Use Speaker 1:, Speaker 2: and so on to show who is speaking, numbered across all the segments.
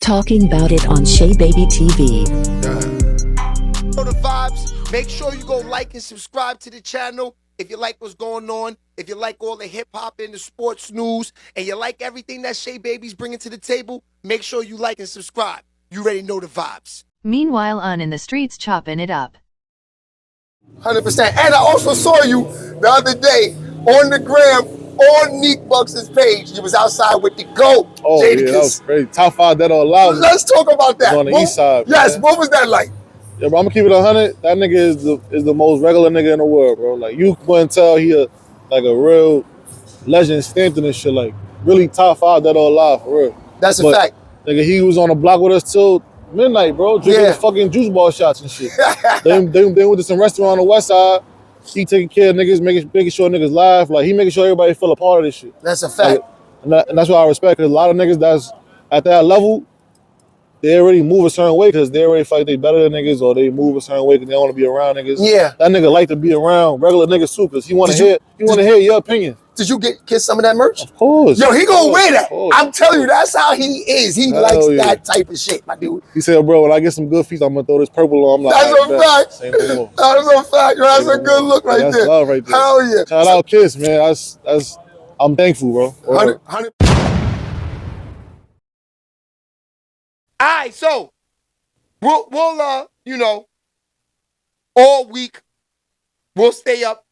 Speaker 1: talking about it on Shea Baby TV.
Speaker 2: Know the vibes. Make sure you go like and subscribe to the channel if you like what's going on. If you like all the hip hop and the sports news, and you like everything that Shea Baby's bringing to the table, make sure you like and subscribe. You already know the vibes.
Speaker 3: Meanwhile, in the streets chopping it up.
Speaker 4: 100%. And I also saw you the other day on the gram on Neek Bucks' page. You was outside with the GOAT.
Speaker 5: Oh,
Speaker 4: Jadakiss.
Speaker 5: yeah, that was crazy. Top 5 Dead or Alive.
Speaker 4: Let's talk about that.
Speaker 5: On the east side.
Speaker 4: Yes,
Speaker 5: man.
Speaker 4: what was that like?
Speaker 5: Yeah, bro, I'm gonna keep it 100. That nigga is the most regular nigga in the world, bro. Like, you couldn't tell he a real legend stamped in this shit. Like, really top 5 Dead or Alive, for real.
Speaker 4: That's
Speaker 5: but,
Speaker 4: a fact.
Speaker 5: Nigga, he was on the block with us till midnight, bro, drinking fucking juice ball shots and shit. they went to some restaurant on the west side. He taking care of niggas, making sure niggas laugh. Like, he making sure everybody feel a part of this shit.
Speaker 4: That's a fact.
Speaker 5: Like, and that's what I respect, because a lot of niggas that's at that level, they already move a certain way because they already feel like they better than niggas, or they move a certain way because they don't want to be around niggas.
Speaker 4: Yeah.
Speaker 5: That nigga like to be around regular niggas too, because he want to hear your opinion.
Speaker 4: Did you get some of that merch?
Speaker 5: Of course.
Speaker 4: Yo, he gonna wear that. I'm telling you, that's how he is. He likes that type of shit, my dude.
Speaker 5: He said, bro, when I get some good feet, I'm gonna throw this purple on. I'm like,
Speaker 4: that's a fact.
Speaker 5: Say no more.
Speaker 4: That's a fact. Yo, that's a good look right there.
Speaker 5: That's love right there.
Speaker 4: Hell yeah.
Speaker 5: Shout out Kiss, man. That's I'm thankful, bro.
Speaker 4: 100.
Speaker 2: All right, so we'll you know, all week we'll stay up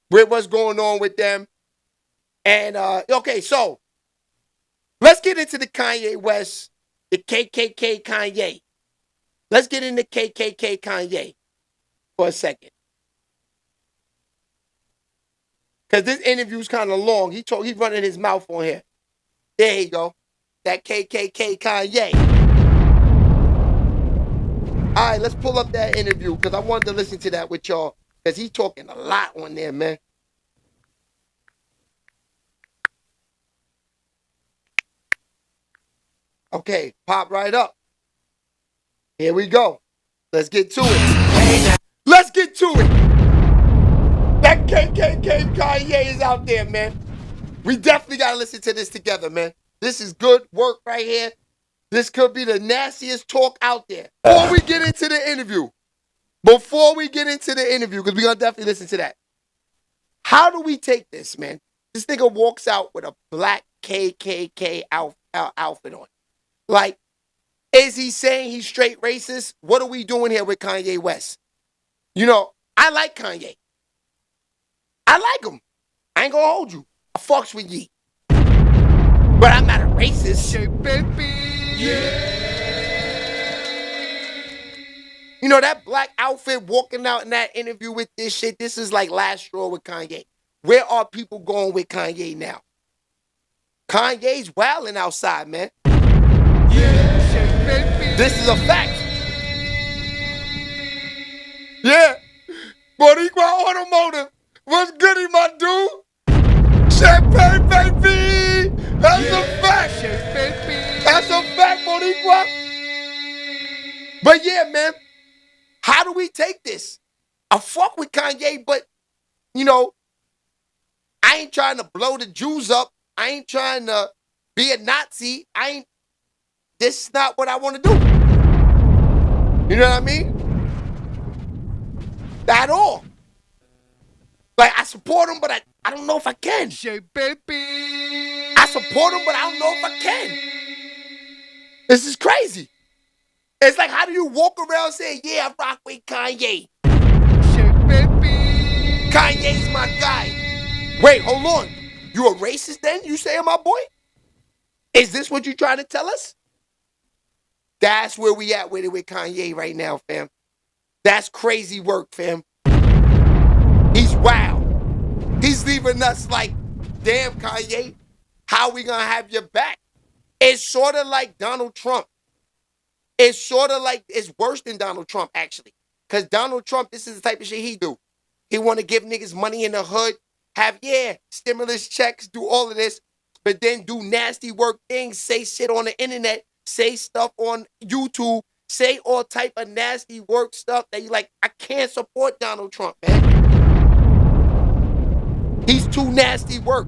Speaker 2: with what's going on with them. And okay, so let's get into the Kanye West, the KKK Kanye. Let's get into KKK Kanye for a second. Because this interview's kind of long. He's running his mouth on here. There you go. That KKK Kanye. All right, let's pull up that interview because I wanted to listen to that with y'all because he's talking a lot on there, man. Okay, pop right up. Here we go. Let's get to it. Let's get to it. That KKK Kanye is out there, man. We definitely got to listen to this together, man. This is good work right here. This could be the nastiest talk out there. Before we get into the interview, because we're going to definitely listen to that. How do we take this, man? This nigga walks out with a black KKK outfit on. Like, is he saying he's straight racist? What are we doing here with Kanye West? You know, I like Kanye. I like him. I ain't gonna hold you. I fucks with ye. But I'm not a racist. Yeah. You know, that black outfit walking out in that interview with this shit, this is like last straw with Kanye. Where are people going with Kanye now? Kanye's wilding outside, man. This is a fact. Yeah. Boricua Automotive. What's goody, my dude? Champagne, baby. That's a fact. That's a fact, Boricua. But yeah, man. How do we take this? I fuck with Kanye, but, you know, I ain't trying to blow the Jews up. I ain't trying to be a Nazi. This is not what I want to do. You know what I mean? At all. Like, I support him, but I don't know if I can. I support him, but I don't know if I can. This is crazy. It's like, how do you walk around saying, yeah, I rock with Kanye? Kanye's my guy. Wait, hold on. You a racist then? You saying my boy? Is this what you trying to tell us? That's where we at with it with Kanye right now, fam. That's crazy work, fam. He's wild. He's leaving us like, damn, Kanye, how we gonna have your back? It's sort of like Donald Trump. It's sort of like, it's worse than Donald Trump, actually. Because Donald Trump, this is the type of shit he do. He want to give niggas money in the hood, have, stimulus checks, do all of this, but then do nasty work things, say shit on the internet, say stuff on YouTube, say all type of nasty work stuff that you like, I can't support Donald Trump, man. He's too nasty work.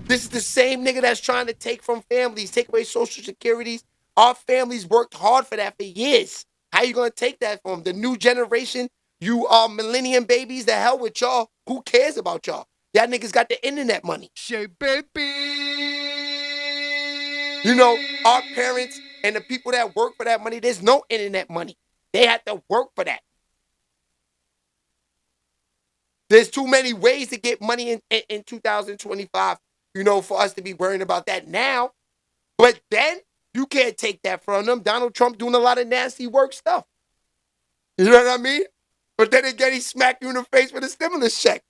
Speaker 2: This is the same nigga that's trying to take from families, take away social securities, Our families worked hard for that for years. How you gonna take that from the new generation? You millennium babies, the hell with y'all. Who cares about y'all? Y'all niggas got the internet money. Shit, baby. You know, our parents and the people that work for that money, there's no internet money. They had to work for that. There's too many ways to get money in 2025, you know, for us to be worrying about that now. But then, you can't take that from them. Donald Trump doing a lot of nasty work stuff. You know what I mean? But then again, he smacked you in the face with a stimulus check.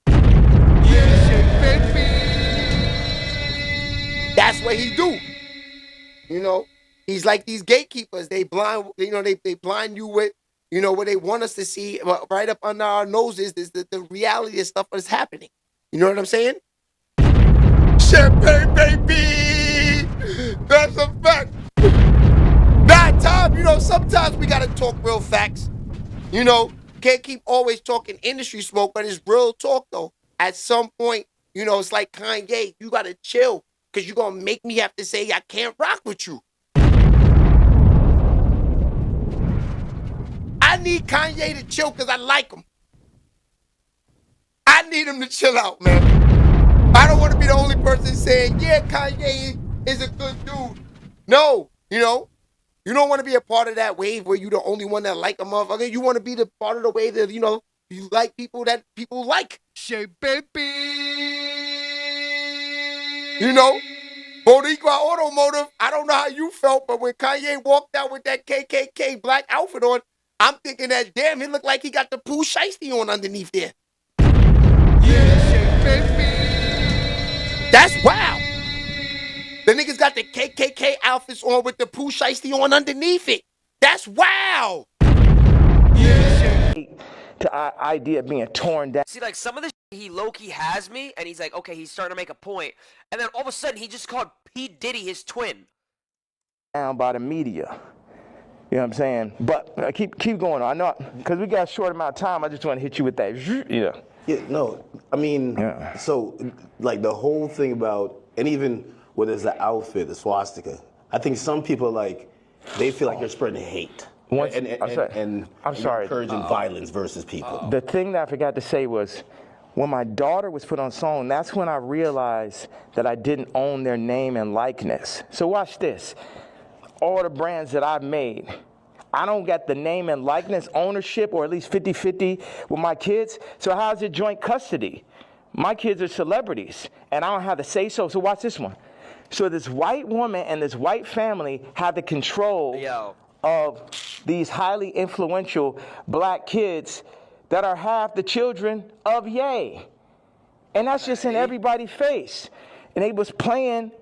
Speaker 2: That's what he do. You know, he's like these gatekeepers. They blind, you know, they blind you with, you know, what they want us to see right up under our noses is the reality of stuff that's happening. You know what I'm saying? Champagne, baby! That's a fact. Nah, Tom, you know, sometimes we gotta talk real facts. You know, can't keep always talking industry smoke, but it's real talk, though. At some point, you know, it's like Kanye, you gotta chill, because you're gonna make me have to say I can't rock with you. I need Kanye to chill because I like him. I need him to chill out, man. I don't want to be the only person saying, yeah, Kanye is a good dude. No, you know, you don't want to be a part of that wave where you're the only one that like a motherfucker. You want to be the part of the wave that, you know, you like people that people like. Shit, baby. You know, Boricua Automotive, I don't know how you felt, but when Kanye walked out with that KKK black outfit on, I'm thinking that, damn, it looked like he got the Pooh Shiesty on underneath there. Yeah, shit, baby. That's wild. The niggas got the KKK outfits on with the Pooh Shiesty on underneath it. That's wild. Yeah.
Speaker 6: To idea of being torn down.
Speaker 7: See, like, some of the shit he low-key has me, and he's like, okay, he's starting to make a point, and then all of a sudden he just called P. Diddy his twin.
Speaker 6: Down by the media. You know what I'm saying? But keep going on. I know, because we got a short amount of time, I just want to hit you with that. Yeah.
Speaker 8: Yeah, no, I mean, so, like, the whole thing about, and even whether it's the outfit, the swastika, I think some people, like, they feel like you're spreading hate. And encouraging violence versus people.
Speaker 6: The thing that I forgot to say was, when my daughter was put on song, that's when I realized that I didn't own their name and likeness. So watch this. All the brands that I've made, I don't get the name and likeness ownership, or at least 50-50 with my kids. So how's it joint custody? My kids are celebrities, and I don't have to say so. So watch this one. So this white woman and this white family have the control of these highly influential black kids that are half the children of Ye. And that's just in everybody's face. And they was playing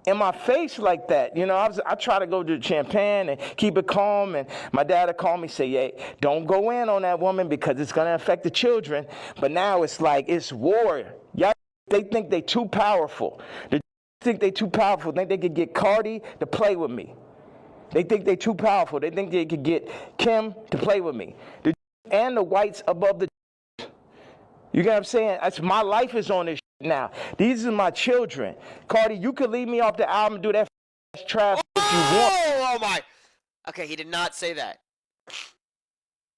Speaker 6: in my face like that. You know, I try to go to Champagne and keep it calm, and my dad would call me, say, hey, don't go in on that woman because it's going to affect the children. But now it's like, it's war. Y'all, they think they too powerful. They think they too powerful. They think they could get Cardi to play with me. They think they too powerful. They think they could get Kim to play with me. And the whites above the. You get what I'm saying? My life is on this now. These are my children. Cardi, you could leave me off the album and do that trash if you want.
Speaker 7: Oh my. Okay, he did not say that.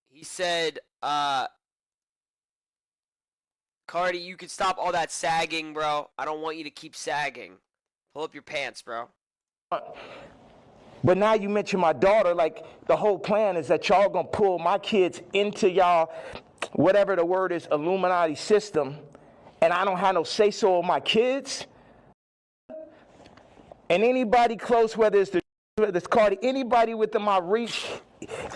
Speaker 7: He said, Cardi, you can stop all that sagging, bro. I don't want you to keep sagging. Pull up your pants, bro.
Speaker 6: But now you mention my daughter, like the whole plan is that y'all gonna pull my kids into y'all, whatever the word is, Illuminati system, and I don't have no say-so of my kids. And anybody close, whether it's Cardi, anybody within my reach,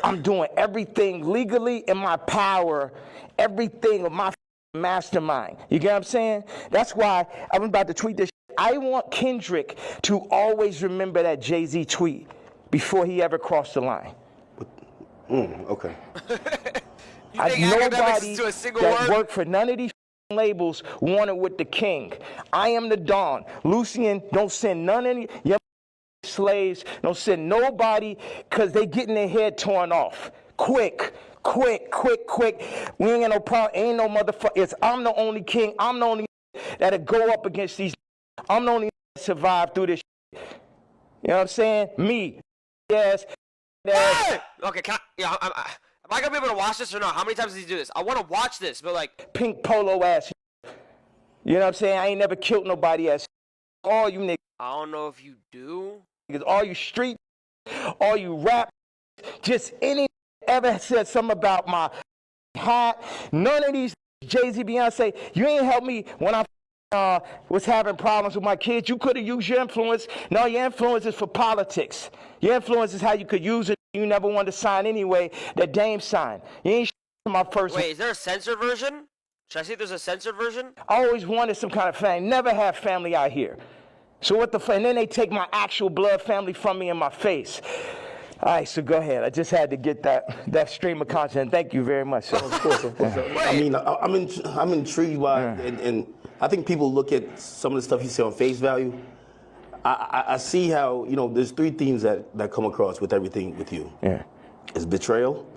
Speaker 6: I'm doing everything legally in my power, everything of my mastermind. You get what I'm saying? That's why I'm about to tweet this. I want Kendrick to always remember that Jay-Z tweet before he ever crossed the line.
Speaker 8: Okay.
Speaker 6: Nobody that worked for none of these labels wanted with the king. I am the Don. Lucian, don't send none of your slaves. Don't send nobody because they getting their head torn off. Quick. We ain't got no problem. Ain't no motherfucker. I'm the only king. I'm the only that'll go up against these. I'm the only that survive through this. You know what I'm saying? Me. Yes.
Speaker 7: Hey! Okay, am I gonna be able to watch this or not? How many times does he do this? I want to watch this, but like
Speaker 6: pink polo ass. You know what I'm saying? I ain't never killed nobody ass. All you niggas.
Speaker 7: I don't know if you do.
Speaker 6: All you street, all you rap, just any ever said something about my hat. None of these Jay-Z, Beyonce, you ain't helped me when I was having problems with my kids. You could have used your influence. No, your influence is for politics. Your influence is how you could use it. You never wanted to sign anyway. That Dame signed. You ain't my first.
Speaker 7: Wait, is there a censored version? Should I see if there's a censored version?
Speaker 6: I always wanted some kind of family. Never had family out here. So what the fuck? And then they take my actual blood family from me in my face. All right, so go ahead. I just had to get that stream of content. Thank you very much.
Speaker 8: Of course. I mean, I'm intrigued by, and I think people look at some of the stuff you say on face value. I see how, there's three themes that come across with everything with you.
Speaker 6: Yeah.
Speaker 8: It's betrayal,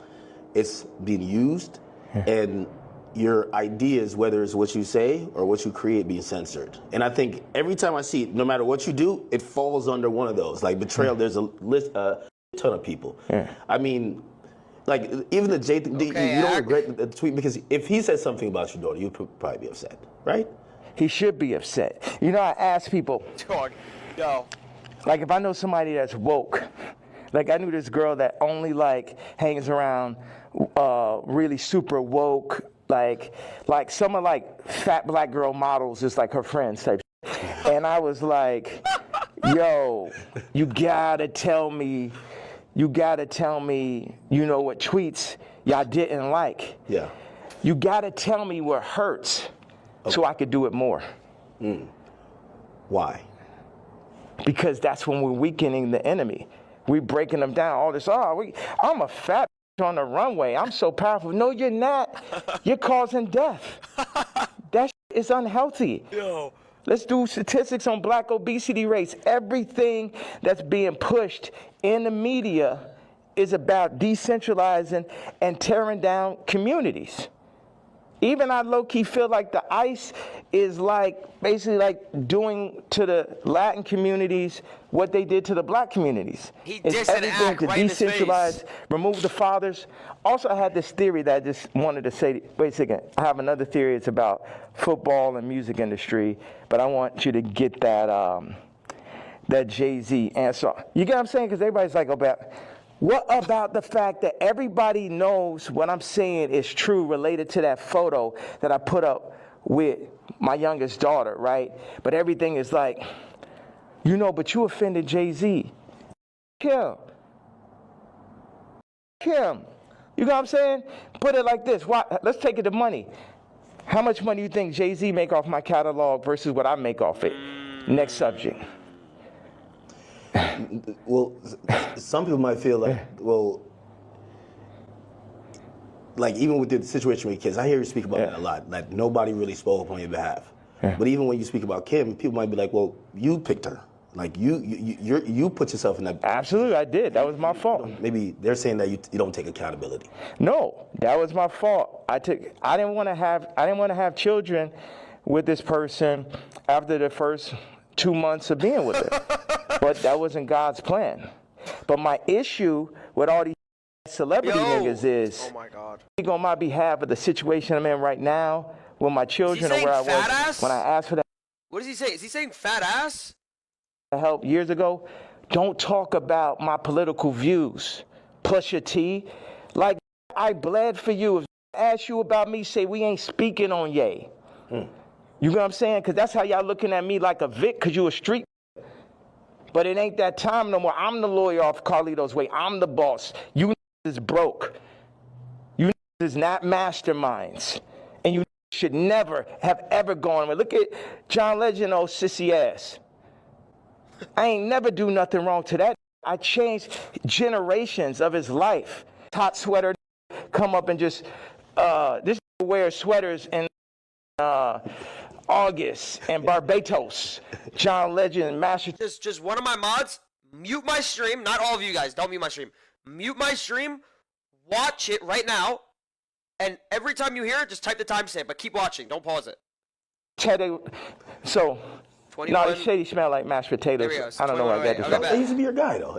Speaker 8: it's being used, and your ideas, whether it's what you say or what you create, being censored. And I think every time I see it, no matter what you do, it falls under one of those. Like betrayal, there's a ton of people.
Speaker 6: Yeah.
Speaker 8: I mean, like even the Jay thing, you don't regret the tweet, because if he said something about your daughter, you'd probably be upset, right?
Speaker 6: He should be upset. I ask people, like if I know somebody that's woke, like I knew this girl that only like hangs around really super woke, like some of like fat black girl models, just like her friends type. And I was like, yo, you gotta tell me, you know what tweets y'all didn't like.
Speaker 8: Yeah.
Speaker 6: You gotta tell me what hurts so I could do it more.
Speaker 8: Why?
Speaker 6: Because that's when we're weakening the enemy. We're breaking them down. All this, I'm a fat on the runway. I'm so powerful. No, you're not. You're causing death. That is unhealthy.
Speaker 7: Yo.
Speaker 6: Let's do statistics on black obesity rates. Everything that's being pushed in the media is about decentralizing and tearing down communities. Even I low-key feel like the ICE is like basically like doing to the Latin communities what they did to the black communities.
Speaker 7: It's everything to decentralize,
Speaker 6: remove the fathers. Also, I had this theory that I just wanted to say. Wait a second. I have another theory. It's about football and music industry, but I want you to get that Jay-Z answer. You get what I'm saying? Because everybody's like, what about the fact that everybody knows what I'm saying is true related to that photo that I put up with my youngest daughter, right? But everything is like, but you offended Jay-Z. Kim. You know what I'm saying? Put it like this. Let's take it to money. How much money do you think Jay-Z make off my catalog versus what I make off it? Next subject.
Speaker 8: Well, some people might feel like, like even with the situation with kids, I hear you speak about that a lot. Like nobody really spoke up on your behalf. Yeah. But even when you speak about Kim, people might be like, well, you picked her. Like you put yourself in that.
Speaker 6: Absolutely, I did. That was my fault.
Speaker 8: Maybe they're saying that you don't take accountability.
Speaker 6: No, that was my fault. I didn't want to have children with this person after the first 2 months of being with her. But that wasn't God's plan. But my issue with all these celebrity niggas is,
Speaker 7: oh my God,
Speaker 6: speak on my behalf of the situation I'm in right now with my children or where I was when I asked for that.
Speaker 7: What does he say? Is he saying fat ass?
Speaker 6: Help years ago. Don't talk about my political views. Plus your T. Like, I bled for you. If I ask you about me, say we ain't speaking on Ye. You know what I'm saying? Because that's how y'all looking at me like a Vic, because you a street. But it ain't that time no more. I'm the lawyer off Carlito's Way. I'm the boss. You is broke. You is not masterminds. And you should never have ever gone. Look at John Legend, old sissy ass. I ain't never do nothing wrong to that. I changed generations of his life. Hot sweater, come up and just, this wears sweaters in August and Barbados. John Legend, Master.
Speaker 7: Just one of my mods, mute my stream. Not all of you guys, don't mute my stream. Mute my stream, watch it right now, and every time you hear it, just type the timestamp, but keep watching. Don't pause it.
Speaker 6: So,
Speaker 7: 21.
Speaker 6: No, Shady smell like mashed potatoes.
Speaker 7: There we go. So
Speaker 6: I don't know where I got this from.
Speaker 8: He used to be your guy, though.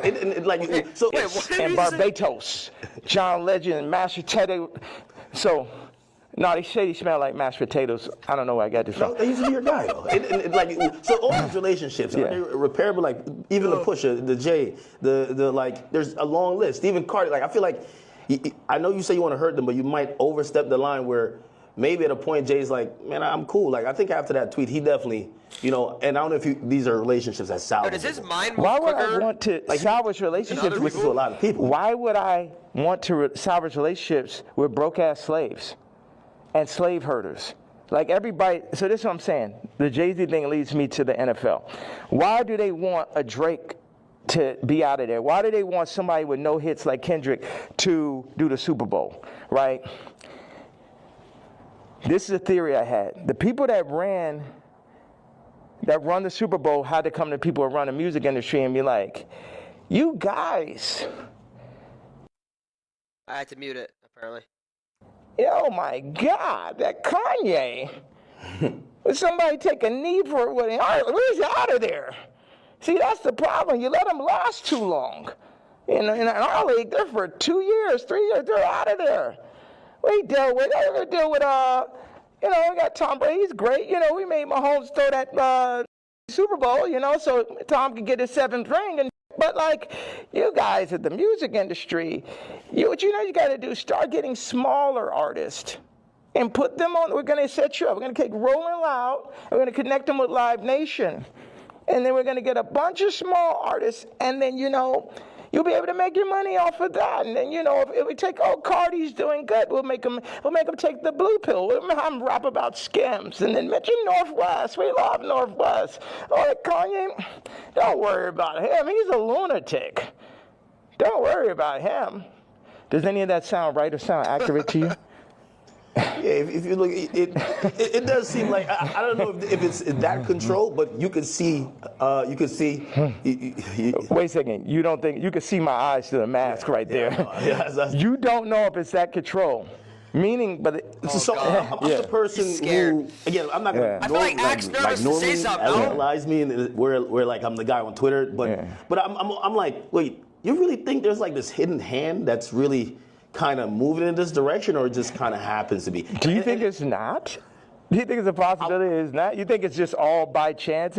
Speaker 8: So,
Speaker 7: Wait, what did
Speaker 6: And
Speaker 7: he say?
Speaker 6: Barbados, John Legend, mashed potato. So, no, they Shady smell like mashed potatoes. I don't know where I got this from.
Speaker 8: No, he used to be your guy, though. So all these relationships, are they repairable? Like, even the Pusha, the Jay, the like, there's a long list. Even Cardi, like, I feel like, I know you say you want to hurt them, but you might overstep the line where maybe at a point Jay's like, man, I'm cool. Like, I think after that tweet, he definitely, and I don't know if these are relationships that salvage.
Speaker 7: Does his mind
Speaker 6: Why would
Speaker 7: quicker?
Speaker 6: I want to salvage relationships with
Speaker 8: to a lot of people?
Speaker 6: Why would I want to salvage relationships with broke-ass slaves and slave herders? Like everybody, so this is what I'm saying. The Jay-Z thing leads me to the NFL. Why do they want a Drake to be out of there? Why do they want somebody with no hits like Kendrick to do the Super Bowl, right? This is a theory I had. The people that run the Super Bowl had to come to people who run the music industry and be like, you guys.
Speaker 7: I had to mute it, apparently.
Speaker 6: Oh my God, that Kanye. Would somebody take a knee for it? Where's he out of there? See, that's the problem. You let them last too long. In our league, they're for 2 years, 3 years, they're out of there. We deal with, we got Tom Brady, he's great. We made Mahomes throw that Super Bowl, so Tom could get his 7th ring. But like, you guys at the music industry, what you got to do, start getting smaller artists and put them on. We're going to set you up. We're going to take Rolling Loud. We're going to connect them with Live Nation. And then we're going to get a bunch of small artists. And then, you'll be able to make your money off of that. And then, if we take, Cardi's doing good, we'll make them take the blue pill. We'll have them rap about Skims. And then mention Northwest. We love Northwest. Kanye, don't worry about him. He's a lunatic. Don't worry about him. Does any of that sound right or sound accurate to you?
Speaker 8: Yeah, if you look, it does seem like I don't know if it's that control, but you can see. Wait
Speaker 6: a second. You don't think you can see my eyes through the mask right there? You don't know if it's that control. Meaning, but
Speaker 8: I'm the person who, again, I'm not gonna.
Speaker 7: I feel like Axe nervous to say something.
Speaker 8: Analyze me and where like I'm the guy on Twitter, but I'm like, wait, you really think there's like this hidden hand that's really kind of moving in this direction, or it just kind of happens to be?
Speaker 6: Do you think it's not? Do you think it's a possibility it's not? You think it's just all by chance?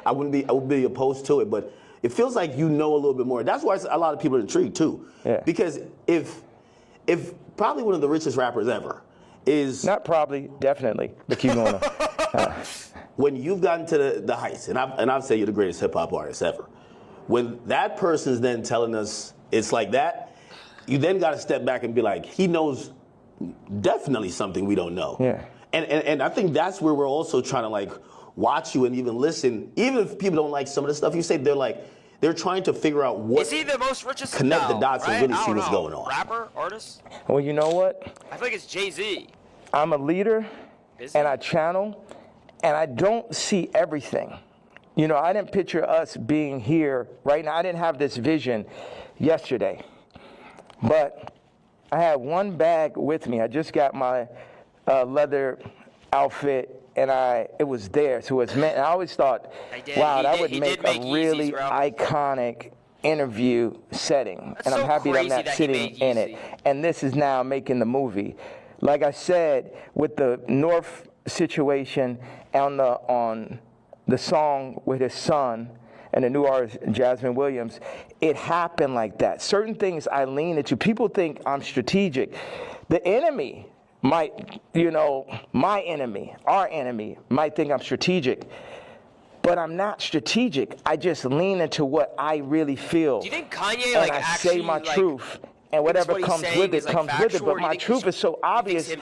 Speaker 8: I would be opposed to it, but it feels like a little bit more. That's why a lot of people are intrigued too. Yeah. Because if probably one of the richest rappers ever is
Speaker 6: not probably, definitely, but keep going on.
Speaker 8: When you've gotten to the heights, and I'd say you're the greatest hip hop artist ever. When that person's then telling us it's like that, you then got to step back and be like, he knows definitely something we don't know. Yeah. And I think that's where we're also trying to like watch you and even listen. Even if people don't like some of the stuff you say, they're trying to figure out what.
Speaker 7: Is he the most richest?
Speaker 8: Connect the dots and really see what's going on.
Speaker 7: Rapper, artist?
Speaker 6: Well, you know what?
Speaker 7: I feel like it's Jay-Z.
Speaker 6: I'm a leader, and I channel, and I don't see everything. I didn't picture us being here right now. I didn't have this vision yesterday. But I had one bag with me. I just got my leather outfit, and it was there. So it's meant. And I always thought, wow, that would make a really iconic interview setting.
Speaker 7: That's
Speaker 6: and I'm
Speaker 7: so
Speaker 6: happy that I'm not
Speaker 7: that
Speaker 6: sitting in it. And this is now making the movie. Like I said, with the North situation on the song with his son, and the new artist, Jasmine Williams, it happened like that. Certain things I lean into. People think I'm strategic. The enemy might, my enemy, our enemy, might think I'm strategic. But I'm not strategic. I just lean into what I really feel.
Speaker 7: Do you think Kanye,
Speaker 6: and I say my truth. And whatever comes with it comes with it. But my truth is so obvious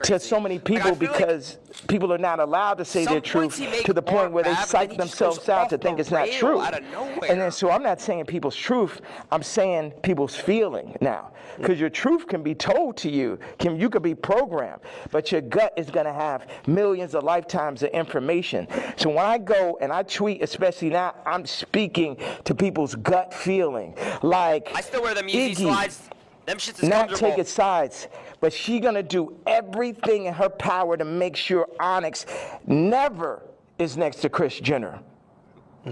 Speaker 6: to so many people because people are not allowed to say their truth to the point where they psych themselves out to think it's not true. And then so I'm not saying people's truth. I'm saying people's feeling now. Because your truth can be told to you. You could be programmed. But your gut is going to have millions of lifetimes of information. So when I go and I tweet, especially now, I'm speaking to people's gut feeling. Like
Speaker 7: I still wear them Yeezy slides. Them shits is
Speaker 6: not taking sides, but she gonna do everything in her power to make sure Onyx never is next to Kris Jenner.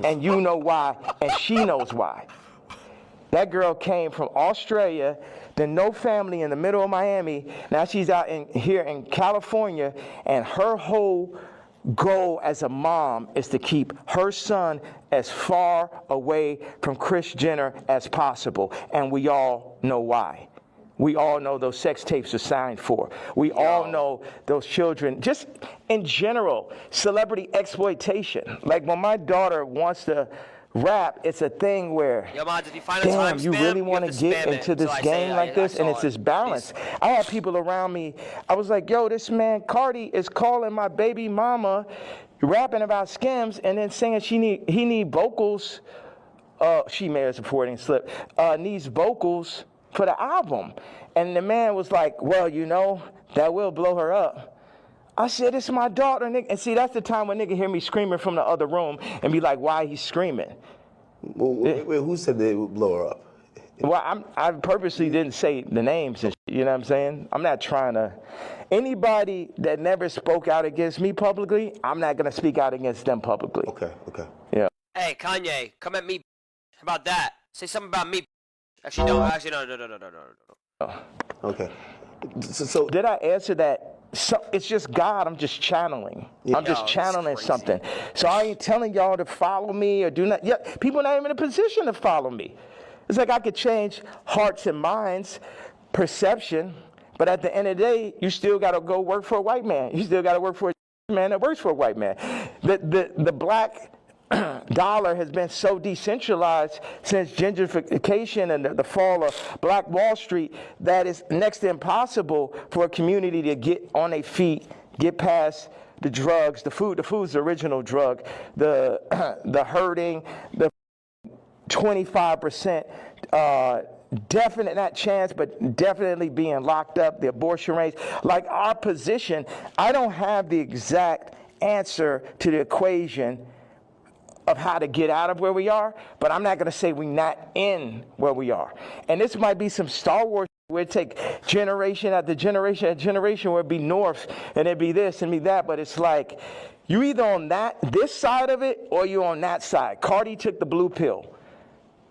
Speaker 6: And you know why, and she knows why. That girl came from Australia, then no family in the middle of Miami. Now she's out here in California, and her whole goal as a mom is to keep her son as far away from Kris Jenner as possible. And we all know why. We all know those sex tapes are signed for. We all know those children, just in general, celebrity exploitation. Like when my daughter wants to rap, it's a thing where,
Speaker 7: Yo, Mods, if you find
Speaker 6: damn, you really want to get into this game like this? And it's this balance. I had people around me, I was like, yo, this man Cardi is calling my baby mama, rapping about Skims, and then saying he need vocals. She may have supporting slip. Needs vocals for the album. And the man was like, well, you know, that will blow her up. I said, it's my daughter, nigga. And see, that's the time when nigga hear me screaming from the other room and be like, why he's screaming?
Speaker 8: Well, wait, who said they would blow her up?
Speaker 6: Well, I purposely didn't say the names and shit, you know what I'm saying? I'm not trying to. Anybody that never spoke out against me publicly, I'm not going to speak out against them publicly.
Speaker 8: Okay.
Speaker 6: Yeah.
Speaker 7: Hey, Kanye, come at me. How about that? Say something about me. Actually, no.
Speaker 6: Oh.
Speaker 8: Okay. So
Speaker 6: did I answer that? So it's just God. I'm just channeling.
Speaker 8: Yeah.
Speaker 6: I'm just channeling something. So I ain't telling y'all to follow me or do not. Yeah, people not even in a position to follow me. It's like I could change hearts and minds, perception, but at the end of the day, you still got to go work for a white man. You still got to work for a man that works for a white man. The black dollar has been so decentralized since gentrification and the fall of Black Wall Street that it's next to impossible for a community to get on their feet, get past the drugs, the food. The food's the original drug, the hurting, the 25%, definite, not chance, but definitely being locked up, the abortion rates. Like our position, I don't have the exact answer to the equation of how to get out of where we are, but I'm not going to say we're not in where we are. And this might be some Star Wars where it take generation after generation after generation where it'd be north and it'd be this and be that, but it's like you either on this side of it or you on that side. Cardi took the blue pill,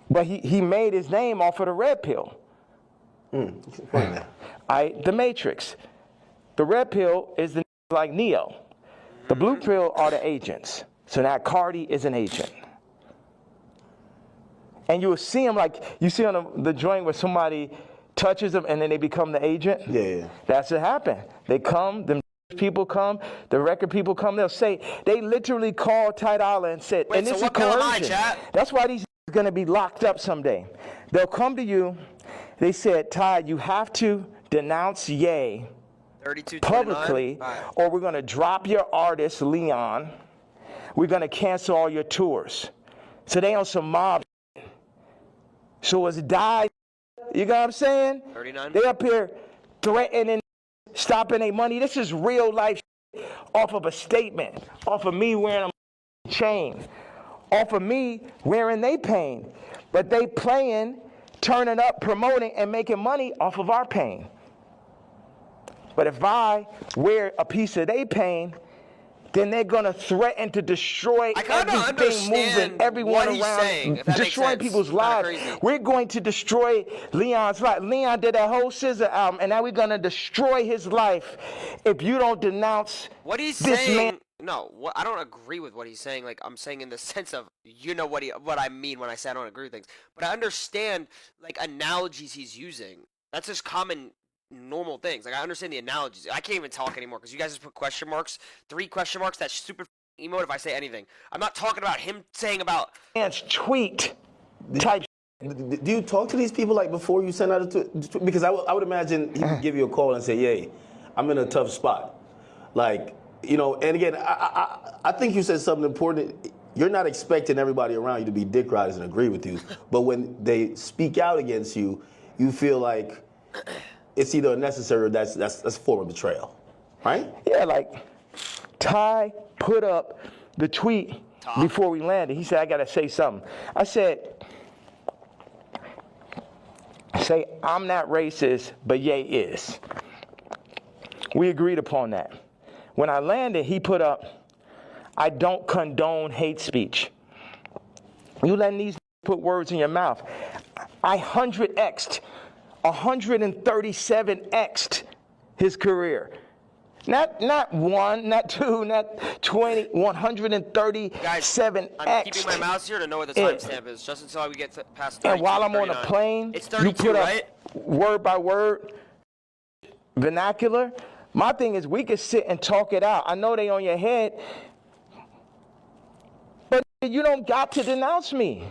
Speaker 6: but he made his name off of the red pill. The Matrix. The red pill is the like Neo. The blue pill are the agents. So now Cardi is an agent. And you will see him like, you see on the joint where somebody touches them and then they become the agent?
Speaker 8: Yeah.
Speaker 6: That's what happened. They come, them people come, the record people come, they'll say, they literally called Ty Dolla and said,
Speaker 7: wait,
Speaker 6: and this
Speaker 7: so
Speaker 6: is coercion. That's why these are going to be locked up someday. They'll come to you, they said, Ty, you have to denounce Ye publicly, or we're going to drop your artist, Leon. We're going to cancel all your tours. So they on some mob. So it's die. You got what I'm saying?
Speaker 7: 39.
Speaker 6: They up here threatening, stopping their money. This is real life off of a statement. Off of me wearing a chain. Off of me wearing they pain. But they playing, turning up, promoting, and making money off of our pain. But if I wear a piece of they pain, then they're going to threaten to destroy everything moving, everyone around, destroying people's lives. We're going to destroy Leon's life. Leon did that whole SZA album, and now we're going to destroy his life if you don't denounce
Speaker 7: what he's
Speaker 6: this
Speaker 7: saying.
Speaker 6: Man.
Speaker 7: No, I don't agree with what he's saying. Like, I'm saying in the sense of, you know what I mean when I say I don't agree with things. But I understand, like, analogies he's using. That's just common normal things. Like, I understand the analogies. I can't even talk anymore because you guys just put question marks, 3 question marks. That's super emotive if I say anything. I'm not talking about him saying about
Speaker 6: tweet type.
Speaker 8: Do you talk to these people like before you send out a tweet? Because I would imagine he would give you a call and say, "Yay, I'm in a tough spot." Like, you know. And again, I think you said something important. You're not expecting everybody around you to be dick riders and agree with you, but when they speak out against you, you feel like it's either necessary or that's a form of betrayal, right?
Speaker 6: Yeah, like Ty put up the tweet before we landed. He said, I got to say something. I said, I'm not racist, but Ye is. We agreed upon that. When I landed, he put up, I don't condone hate speech. You letting these put words in your mouth. I 137x'd his career. Not one, not two, not 20, 137x.
Speaker 7: Guys, I'm keeping my mouse here to know what the timestamp is, just until we get past 32,
Speaker 6: and while I'm
Speaker 7: 39.
Speaker 6: on a plane,
Speaker 7: it's 32,
Speaker 6: you put up
Speaker 7: right?
Speaker 6: word by word vernacular. My thing is we could sit and talk it out. I know they on your head, but you don't got to denounce me,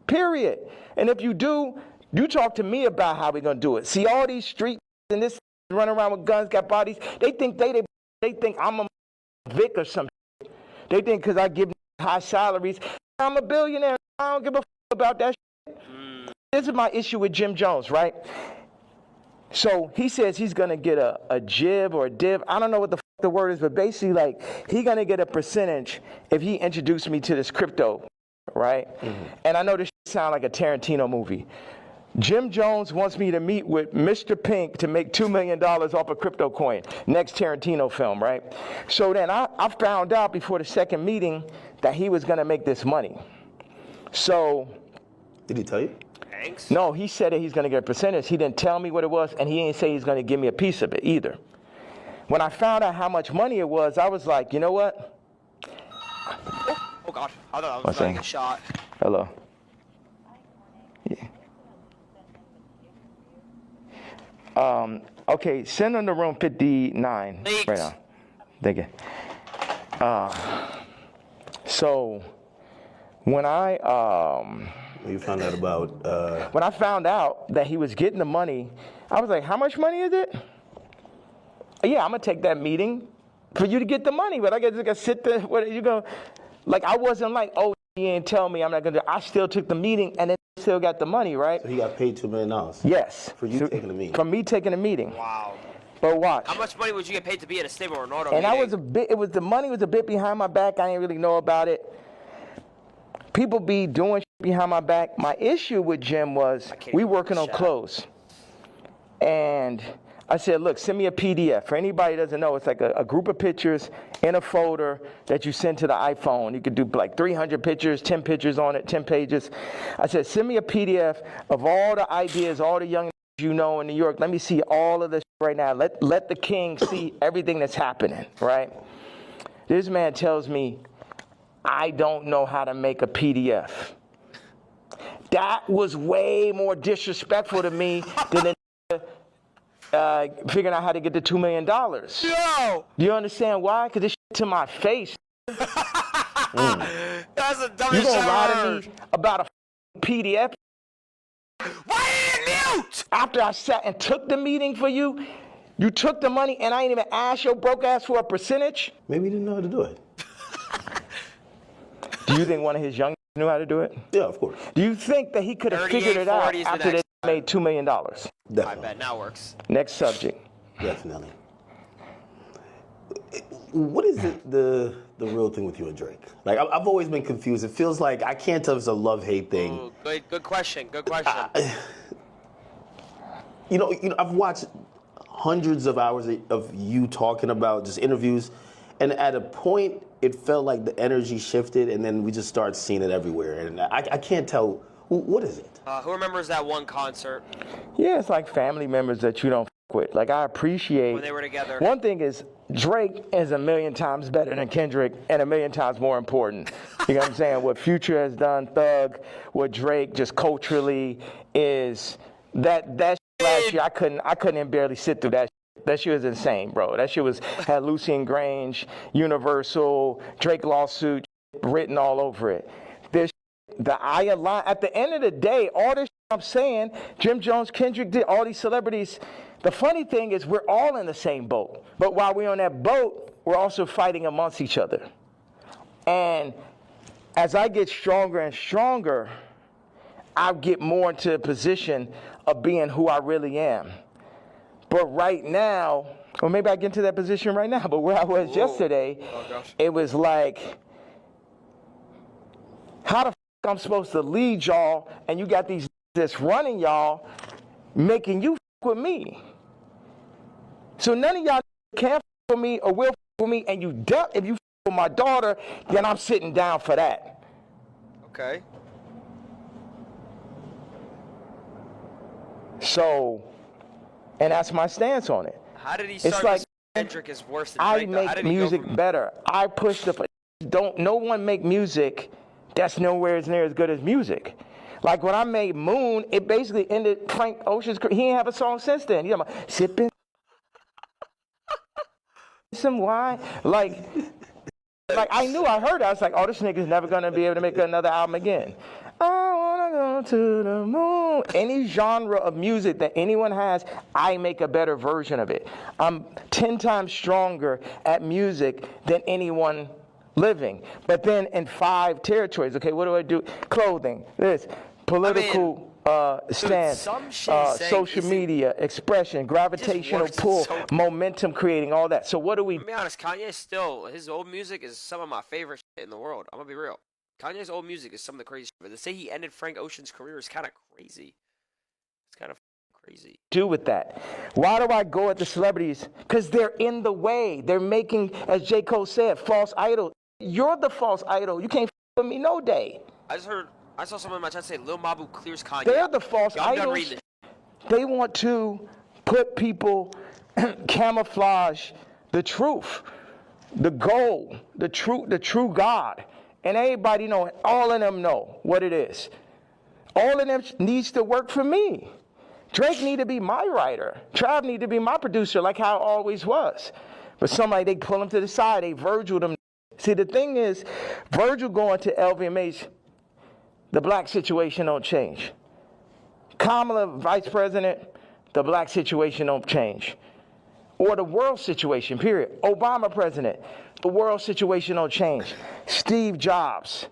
Speaker 6: period. And if you do, you talk to me about how we gonna do it. See all these street and this run around with guns, got bodies. They think they think I'm a Vic or some shit. They think because I give high salaries, I'm a billionaire. I don't give a about that shit. This is my issue with Jim Jones, right? So he says he's gonna get a jib or a div. I don't know what the word is, but basically like he gonna get a percentage if he introduced me to this crypto, right? And I know this sound like a Tarantino movie. Jim Jones wants me to meet with Mr. Pink to make $2 million off a crypto coin. Next Tarantino film, right? So then I found out before the second meeting that he was going to make this money. So.
Speaker 8: Did he tell you?
Speaker 7: Thanks.
Speaker 6: No, he said that he's going to get a percentage. He didn't tell me what it was, and he didn't say he's going to give me a piece of it either. When I found out how much money it was, I was like, you know what?
Speaker 7: Oh God, I thought I was going to get shot.
Speaker 6: Hello. Yeah. Okay, send them to room 59
Speaker 7: Thanks.
Speaker 6: right now. Thank you. So when
Speaker 8: You found out about...
Speaker 6: when I found out that he was getting the money, I was like, how much money is it? Yeah, I'm gonna take that meeting for you to get the money, but I gotta sit there. What you go? Like I wasn't like, oh, you ain't tell me I'm not gonna do. I still took the meeting and then still got the money, right?
Speaker 8: So he got paid $2 million.
Speaker 6: Yes.
Speaker 8: For you taking the meeting.
Speaker 6: From me taking the meeting.
Speaker 7: Wow.
Speaker 6: But watch.
Speaker 7: How much money would you get paid to be at a stable Ronaldo
Speaker 6: And
Speaker 7: meeting?
Speaker 6: I was a bit. It was the money was a bit behind my back. I didn't really know about it. People be doing shit behind my back. My issue with Jim was we working on clothes, and I said, look, send me a PDF. For anybody who doesn't know, it's like a group of pictures in a folder that you send to the iPhone. You could do like 300 pictures, 10 pictures on it, 10 pages. I said, send me a PDF of all the ideas, all the young you know in New York. Let me see all of this right now. Let the king see everything that's happening, right? This man tells me, I don't know how to make a PDF. That was way more disrespectful to me than figuring out how to get the $2 million.
Speaker 7: No!
Speaker 6: Do you understand why? Because this shit to my face.
Speaker 7: That's the dumbest
Speaker 6: You gonna
Speaker 7: shit
Speaker 6: lie
Speaker 7: I've
Speaker 6: to
Speaker 7: heard.
Speaker 6: me about a PDF?
Speaker 7: Why did you mute?
Speaker 6: After I sat and took the meeting for you, you took the money and I ain't even asked your broke ass for a percentage?
Speaker 8: Maybe he didn't know how to do it.
Speaker 6: Do you think one of his young knew how to do it?
Speaker 8: Yeah, of course.
Speaker 6: Do you think that he could have figured it out
Speaker 7: 38-40 is the
Speaker 6: after they
Speaker 7: next
Speaker 6: made $2 million?
Speaker 8: Definitely.
Speaker 7: I bet now works.
Speaker 6: Next subject.
Speaker 8: Definitely. What is the real thing with you and Drake? Like, I've always been confused. It feels like I can't tell if it's a love-hate thing.
Speaker 7: Ooh, good question. Good question.
Speaker 8: You know, I've watched hundreds of hours of you talking about just interviews, and at a point, it felt like the energy shifted, and then we just started seeing it everywhere. And I can't tell, what is it?
Speaker 7: Who remembers that one concert?
Speaker 6: Yeah, it's like family members that you don't f with. Like, I appreciate.
Speaker 7: When they were together.
Speaker 6: One thing is, Drake is a million times better than Kendrick and a million times more important. You know what I'm saying? What Future has done, Thug, what Drake just culturally is, that shit last year, I couldn't even barely sit through that shit. That shit was insane, bro. That shit had Lucian Grange, Universal, Drake lawsuit written all over it. At the end of the day, all this I'm saying, Jim Jones, Kendrick did, all these celebrities, the funny thing is we're all in the same boat. But while we're on that boat, we're also fighting amongst each other. And as I get stronger and stronger, I get more into a position of being who I really am. But right now, or maybe I get into that position right now, but where I was yesterday, it was like, how the f I'm supposed to lead y'all, and you got these that's running y'all, making you f with me. So none of y'all can f with me or will f with me, and if you with my daughter, then I'm sitting down for that.
Speaker 7: Okay.
Speaker 6: So, and that's my stance on it.
Speaker 7: How did he start?
Speaker 6: It's like
Speaker 7: eccentric is worse than
Speaker 6: I
Speaker 7: Drake, though? How
Speaker 6: make
Speaker 7: did he go
Speaker 6: music
Speaker 7: from-
Speaker 6: better. I push the. Don't no one make music that's nowhere near as good as music. Like when I made Moon, it basically ended Frank Ocean's career. He ain't have a song since then. You know, sipping some wine. Like I knew, I heard it. I was like, oh, this nigga's never gonna be able to make another album again. I wanna go to the moon. Any genre of music that anyone has, I make a better version of it. I'm 10 times stronger at music than anyone living. But then in 5 territories, okay, what do I do? Clothing, this, political stance,
Speaker 7: some shit
Speaker 6: social media, expression, gravitational pull,
Speaker 7: so
Speaker 6: momentum creating, all that. So what do we
Speaker 7: To be honest, Kanye still, his old music is some of my favorite shit in the world. I'm gonna be real. Kanye's old music is some of the crazy shit. But to say he ended Frank Ocean's career is kind of crazy. It's kind of crazy.
Speaker 6: do with that? Why do I go at the celebrities? Because they're in the way. They're making, as J. Cole said, false idol. You're the false idol. You can't with me no day.
Speaker 7: I saw someone in my chat say Lil Mabu clears Kanye.
Speaker 6: They're the false
Speaker 7: Yo, I'm done
Speaker 6: idols.
Speaker 7: reading this.
Speaker 6: They want to put people, camouflage the truth, the goal, the true God. And everybody know, all of them know what it is. All of them needs to work for me. Drake need to be my writer. Trav need to be my producer, like how it always was. But somebody, they pull him to the side, they Virgil them. See, the thing is, Virgil going to LVMH, the black situation don't change. Kamala, vice president, the black situation don't change. Or the world situation, period. Obama president, the world situation don't change. Steve Jobs,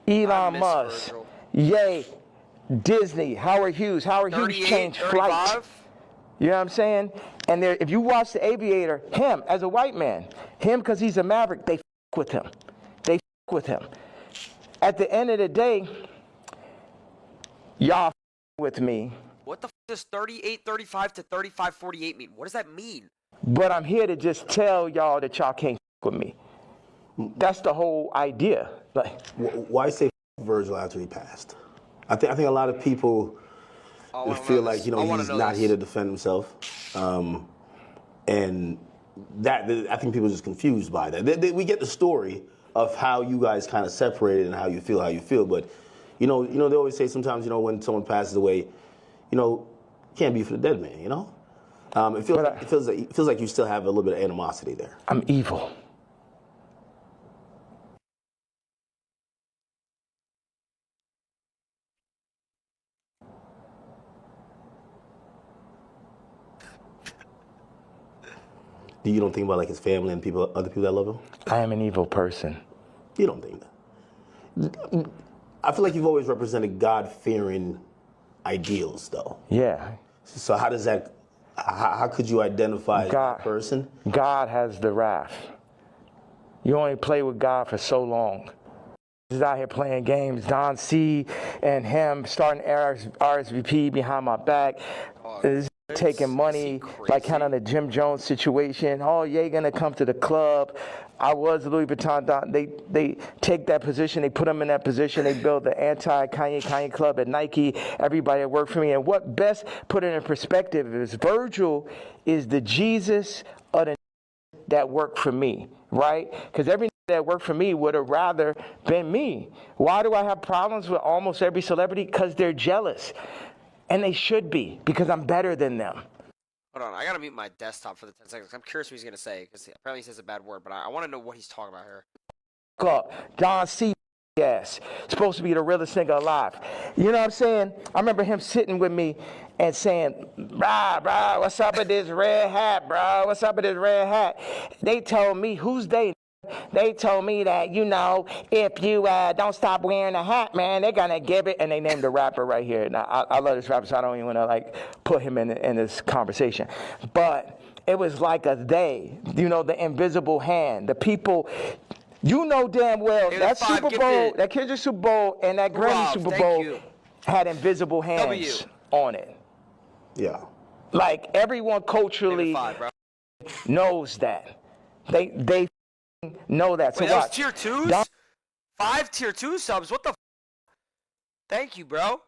Speaker 6: Elon Musk,
Speaker 7: Virgil.
Speaker 6: Ye, Disney, Howard Hughes. Howard Hughes changed
Speaker 7: 35?
Speaker 6: flight. You know what I'm saying? And there, if you watch The Aviator, him as a white man, him because he's a maverick, they f with him. They f with him. At the end of the day, y'all f with me.
Speaker 7: What the f does 38-35 to 35-48 mean? What does that mean?
Speaker 6: But I'm here to just tell y'all that y'all can't f with me. That's the whole idea. Like,
Speaker 8: why say f Virgil after he passed? I think a lot of people feel like, you know, he's not here to defend himself, and that I think people are just confused by that. We get the story of how you guys kind of separated and how you feel, but you know they always say sometimes, you know, when someone passes away, you know, can't be for the dead man, you know. It feels like you still have a little bit of animosity there.
Speaker 6: I'm evil.
Speaker 8: You don't think about like his family and other people that love him?
Speaker 6: I am an evil person.
Speaker 8: You don't think that? I feel like you've always represented God-fearing ideals, though.
Speaker 6: Yeah.
Speaker 8: So how does that? How could you identify that person?
Speaker 6: God has the wrath. You only play with God for so long. He's out here playing games. Don C and him starting RSVP behind my back. Taking money, like kind of the Jim Jones situation. Oh, yeah, gonna come to the club. I was Louis Vuitton. They take that position. They put him in that position. They build the anti-Kanye club at Nike. Everybody that worked for me. And what best put it in perspective is Virgil is the Jesus of the that worked for me, right? Because every that worked for me would have rather been me. Why do I have problems with almost every celebrity? Because they're jealous. And they should be, because I'm better than them.
Speaker 7: Hold on, I gotta mute my desktop for the 10 seconds. I'm curious what he's gonna say, because apparently he says a bad word, but I want to know what he's talking about here.
Speaker 6: Don C. Yes, supposed to be the realest nigga alive. You know what I'm saying? I remember him sitting with me and saying, brah, what's up with this red hat, bro? What's up with this red hat? They told me, who's they? They told me that, you know, if you don't stop wearing a hat, man, they're going to give it. And they named the rapper right here. Now, I love this rapper, so I don't even want to, like, put him in this conversation. But it was like a they, you know, the invisible hand, the people. You know damn well that Super Bowl, that Kendrick Super Bowl and that Grammy Super Bowl had invisible hands on it.
Speaker 8: Yeah.
Speaker 6: Like, everyone culturally knows that. They know that. So
Speaker 7: Wait, that was
Speaker 6: watch.
Speaker 7: tier 2s? 5 tier 2 subs. What the? Thank you, bro.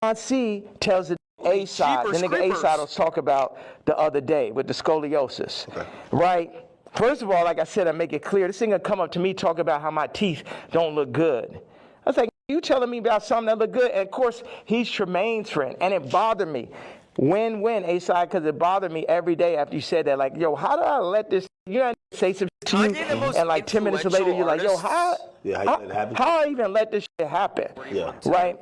Speaker 6: Don C tells the A side. The nigga A side was talk about the other day with the scoliosis. Okay. Right? First of all, like I said, I make it clear. This nigga come up to me talk about how my teeth don't look good. I was like, you telling me about something that look good? And of course, he's Tremaine's friend, and it bothered me. When A-side, because it bothered me every day after you said that. Like, yo, how do I let this, you know, say some shit to you, and like 10 minutes later, you're like, yo, how I even let this shit happen?
Speaker 8: Yeah.
Speaker 6: Right?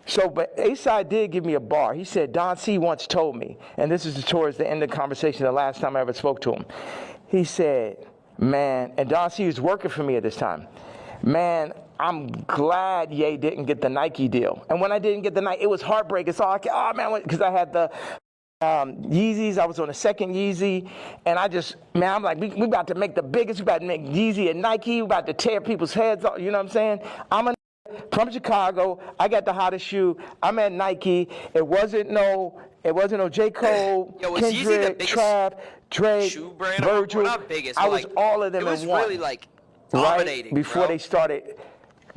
Speaker 6: So, but A-side did give me a bar. He said, Don C once told me, and this is towards the end of the conversation, the last time I ever spoke to him. He said, man, and Don C was working for me at this time. Man, I'm glad Ye didn't get the Nike deal. And when I didn't get the Nike, it was heartbreak. It's all like, oh man, because I had the Yeezys. I was on the second Yeezy. And I just, man, I'm like, we about to make the biggest. We about to make Yeezy and Nike. We about to tear people's heads off. You know what I'm saying? I'm from Chicago. I got the hottest shoe. I'm at Nike. It wasn't no J. Cole,
Speaker 7: Yo,
Speaker 6: Kendrick, Trav, Drake, Virgil.
Speaker 7: Not biggest,
Speaker 6: I was all of them in one.
Speaker 7: It was really like dominating,
Speaker 6: right before they started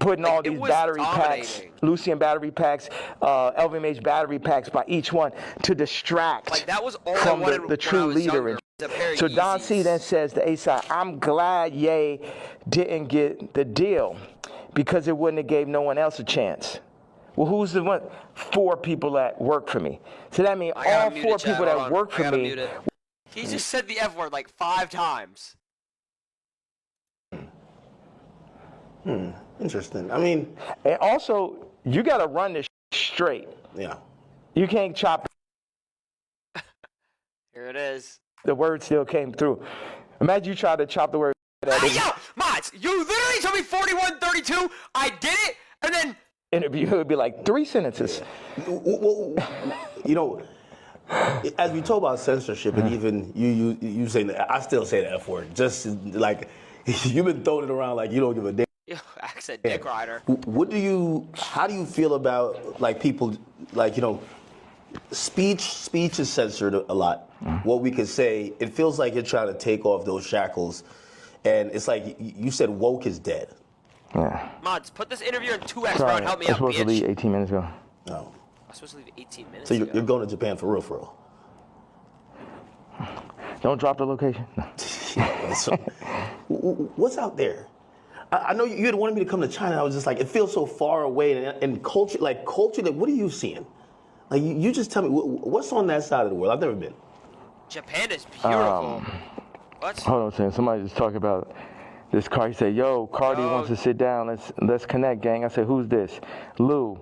Speaker 6: putting all these battery packs, Lucian battery packs, LVMH battery packs by each one to distract
Speaker 7: like that was all
Speaker 6: from the true leader. So Don C then says to A-side, I'm glad Ye didn't get the deal because it wouldn't have gave no one else a chance. Well, who's the one? 4 people that work for me. So that means all 4 people that work for me.
Speaker 7: He just said the F word like 5 times.
Speaker 8: Interesting. I mean,
Speaker 6: and also you got to run this straight.
Speaker 8: Yeah. You
Speaker 6: can't chop.
Speaker 7: Here it is.
Speaker 6: The word still came through. Imagine you try to chop the word.
Speaker 7: Hey, yo, Mods, you literally told me 4132. I did it, and then
Speaker 6: interview would be like 3 sentences.
Speaker 8: Well, you know, as we talk about censorship, and even you saying that, I still say the F word. Just like you've been throwing it around like you don't give a damn.
Speaker 7: Accent dick rider.
Speaker 8: How do you feel about like people like, you know, speech is censored a lot. What we could say, it feels like you're trying to take off those shackles, and it's like you said woke is dead.
Speaker 6: Yeah.
Speaker 7: Mods, put this interview in 2x, bro, and help me out, bitch.
Speaker 6: I was supposed to leave 18 minutes ago.
Speaker 8: No.
Speaker 7: I'm supposed to leave 18 minutes
Speaker 8: ago. So you're going to Japan for real?
Speaker 6: Don't drop the location.
Speaker 8: So, what's out there? I know you had wanted me to come to China. I was just like, it feels so far away, and culture, like what are you seeing? Like, you just tell me, what's on that side of the world? I've never been.
Speaker 7: Japan is beautiful. What?
Speaker 6: Hold on a second. Somebody just talking about this car. He said, yo, Cardi wants to sit down. Let's connect, gang. I said, who's this? Lou.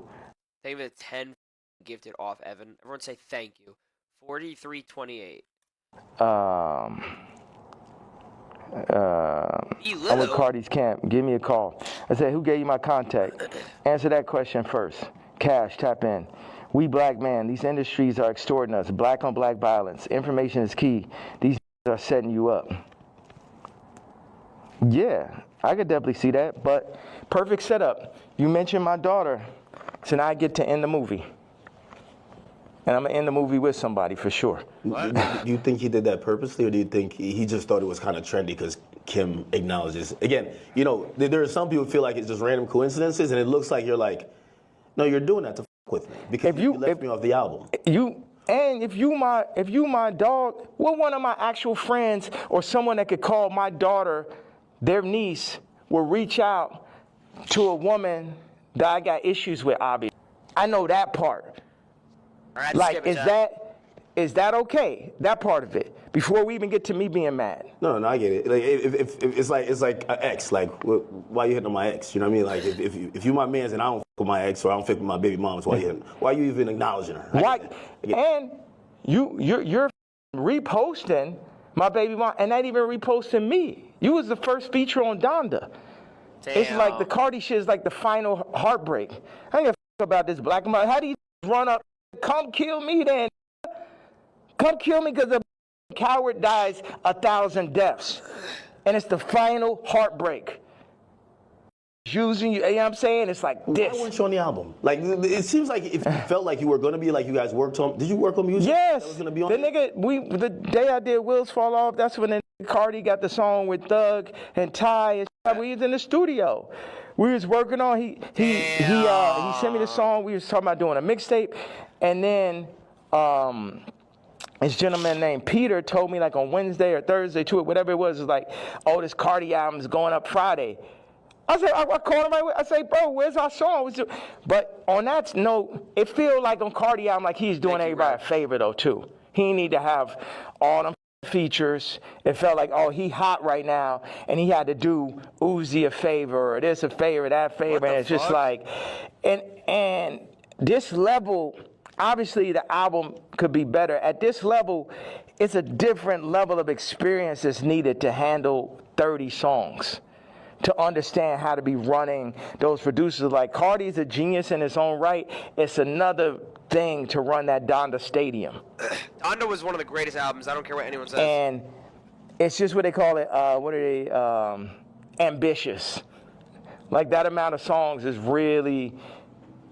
Speaker 7: Thank you for the 10 gifted off, Evan. Everyone say thank you. 4328.
Speaker 6: I'm with Cardi's camp. Give me a call. I said, who gave you my contact? Answer that question first. Cash, tap in. We black man. These industries are extorting us. Black on black violence. Information is key. These are setting you up. Yeah, I could definitely see that. But perfect setup. You mentioned my daughter. So now I get to end the movie. And I'm going to end the movie with somebody for sure.
Speaker 8: Do you think he did that purposely, or do you think he just thought it was kind of trendy because Kim acknowledges? Again, you know, there are some people who feel like it's just random coincidences, and it looks like you're like, no, you're doing that to f with me because you left me off the album.
Speaker 6: If you my dog, what one of my actual friends or someone that could call my daughter, their niece, will reach out to a woman that I got issues with, obviously. I know that part.
Speaker 7: Right,
Speaker 6: like, is that okay? That part of it, before we even get to me being mad.
Speaker 8: No, I get it. Like, if it's like an ex. Like, why you hitting on my ex? You know what I mean? Like, if you my man's and I don't f with my ex or I don't f with my baby moms, why you hitting? Why you even acknowledging her?
Speaker 6: Why? And you're reposting my baby mom, and not even reposting me. You was the first feature on Donda. Damn. It's like the Cardi shit is like the final heartbreak. I ain't gonna f about this black mother. How do you run up? Come kill me then. Come kill me because a coward dies 1,000 deaths. And it's the final heartbreak. using you. You know what I'm saying? It's like this.
Speaker 8: Why weren't you on the album? Like, it seems like if you felt like you were going to be, like you guys worked on. Did you work on music?
Speaker 6: Yes.
Speaker 8: That was going to be on
Speaker 6: the nigga, the day I did Wheels Fall Off, that's when Cardi got the song with Thug and Ty. And we was in the studio. We was working on. He sent me the song. We was talking about doing a mixtape, and then this gentleman named Peter told me like on Wednesday or Thursday to it, whatever it was like, oh, this Cardi album is going up Friday. I said, I called him right away. I say, bro, where's our song? But on that note, it feel like on Cardi album like he's doing everybody a favor though too. He need to have all them features. It felt like, oh, he hot right now, and he had to do Uzi a favor, or this a favor, that favor, and it's just like, and this level, obviously the album could be better. At this level, it's a different level of experience that's needed to handle 30 songs, to understand how to be running those producers. Like Cardi's a genius in his own right. It's another thing to run that Donda Stadium.
Speaker 7: Donda was one of the greatest albums. I don't care what anyone says.
Speaker 6: And it's just what they call it, ambitious. Like that amount of songs is really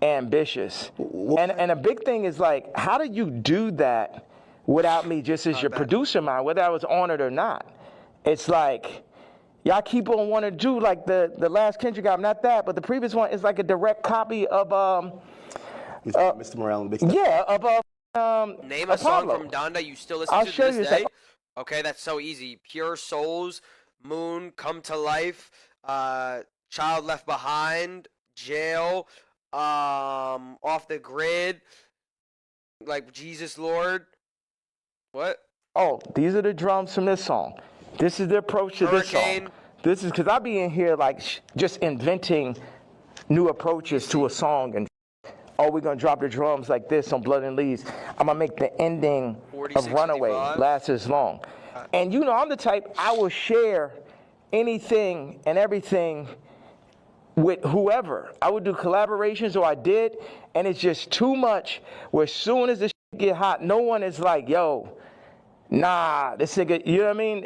Speaker 6: ambitious. And a big thing is like, how do you do that without me just as your producer mind, whether I was on it or not? It's like, y'all keep on wanting to do like the last Kendrick album, not that, but the previous one is like a direct copy of
Speaker 8: Mr. Morale and Big Step.
Speaker 6: Yeah, of
Speaker 7: Name a song from Donda you still listen to this day. Okay, that's so easy. Pure Souls, Moon, Come to Life, Child Left Behind, Jail, Off the Grid, like Jesus Lord. What?
Speaker 6: Oh, these are the drums from this song. This is the approach to
Speaker 7: Hurricane.
Speaker 6: this song. This is because I be in here like just inventing new approaches to a song, and oh, we're gonna drop the drums like this on Blood and Leaves. I'm gonna make the ending of Runaway last as long. And you know, I'm the type, I will share anything and everything with whoever. I would do collaborations, or I did, and it's just too much where as soon as the shit get hot, no one is like, yo, nah, this nigga, you know what I mean?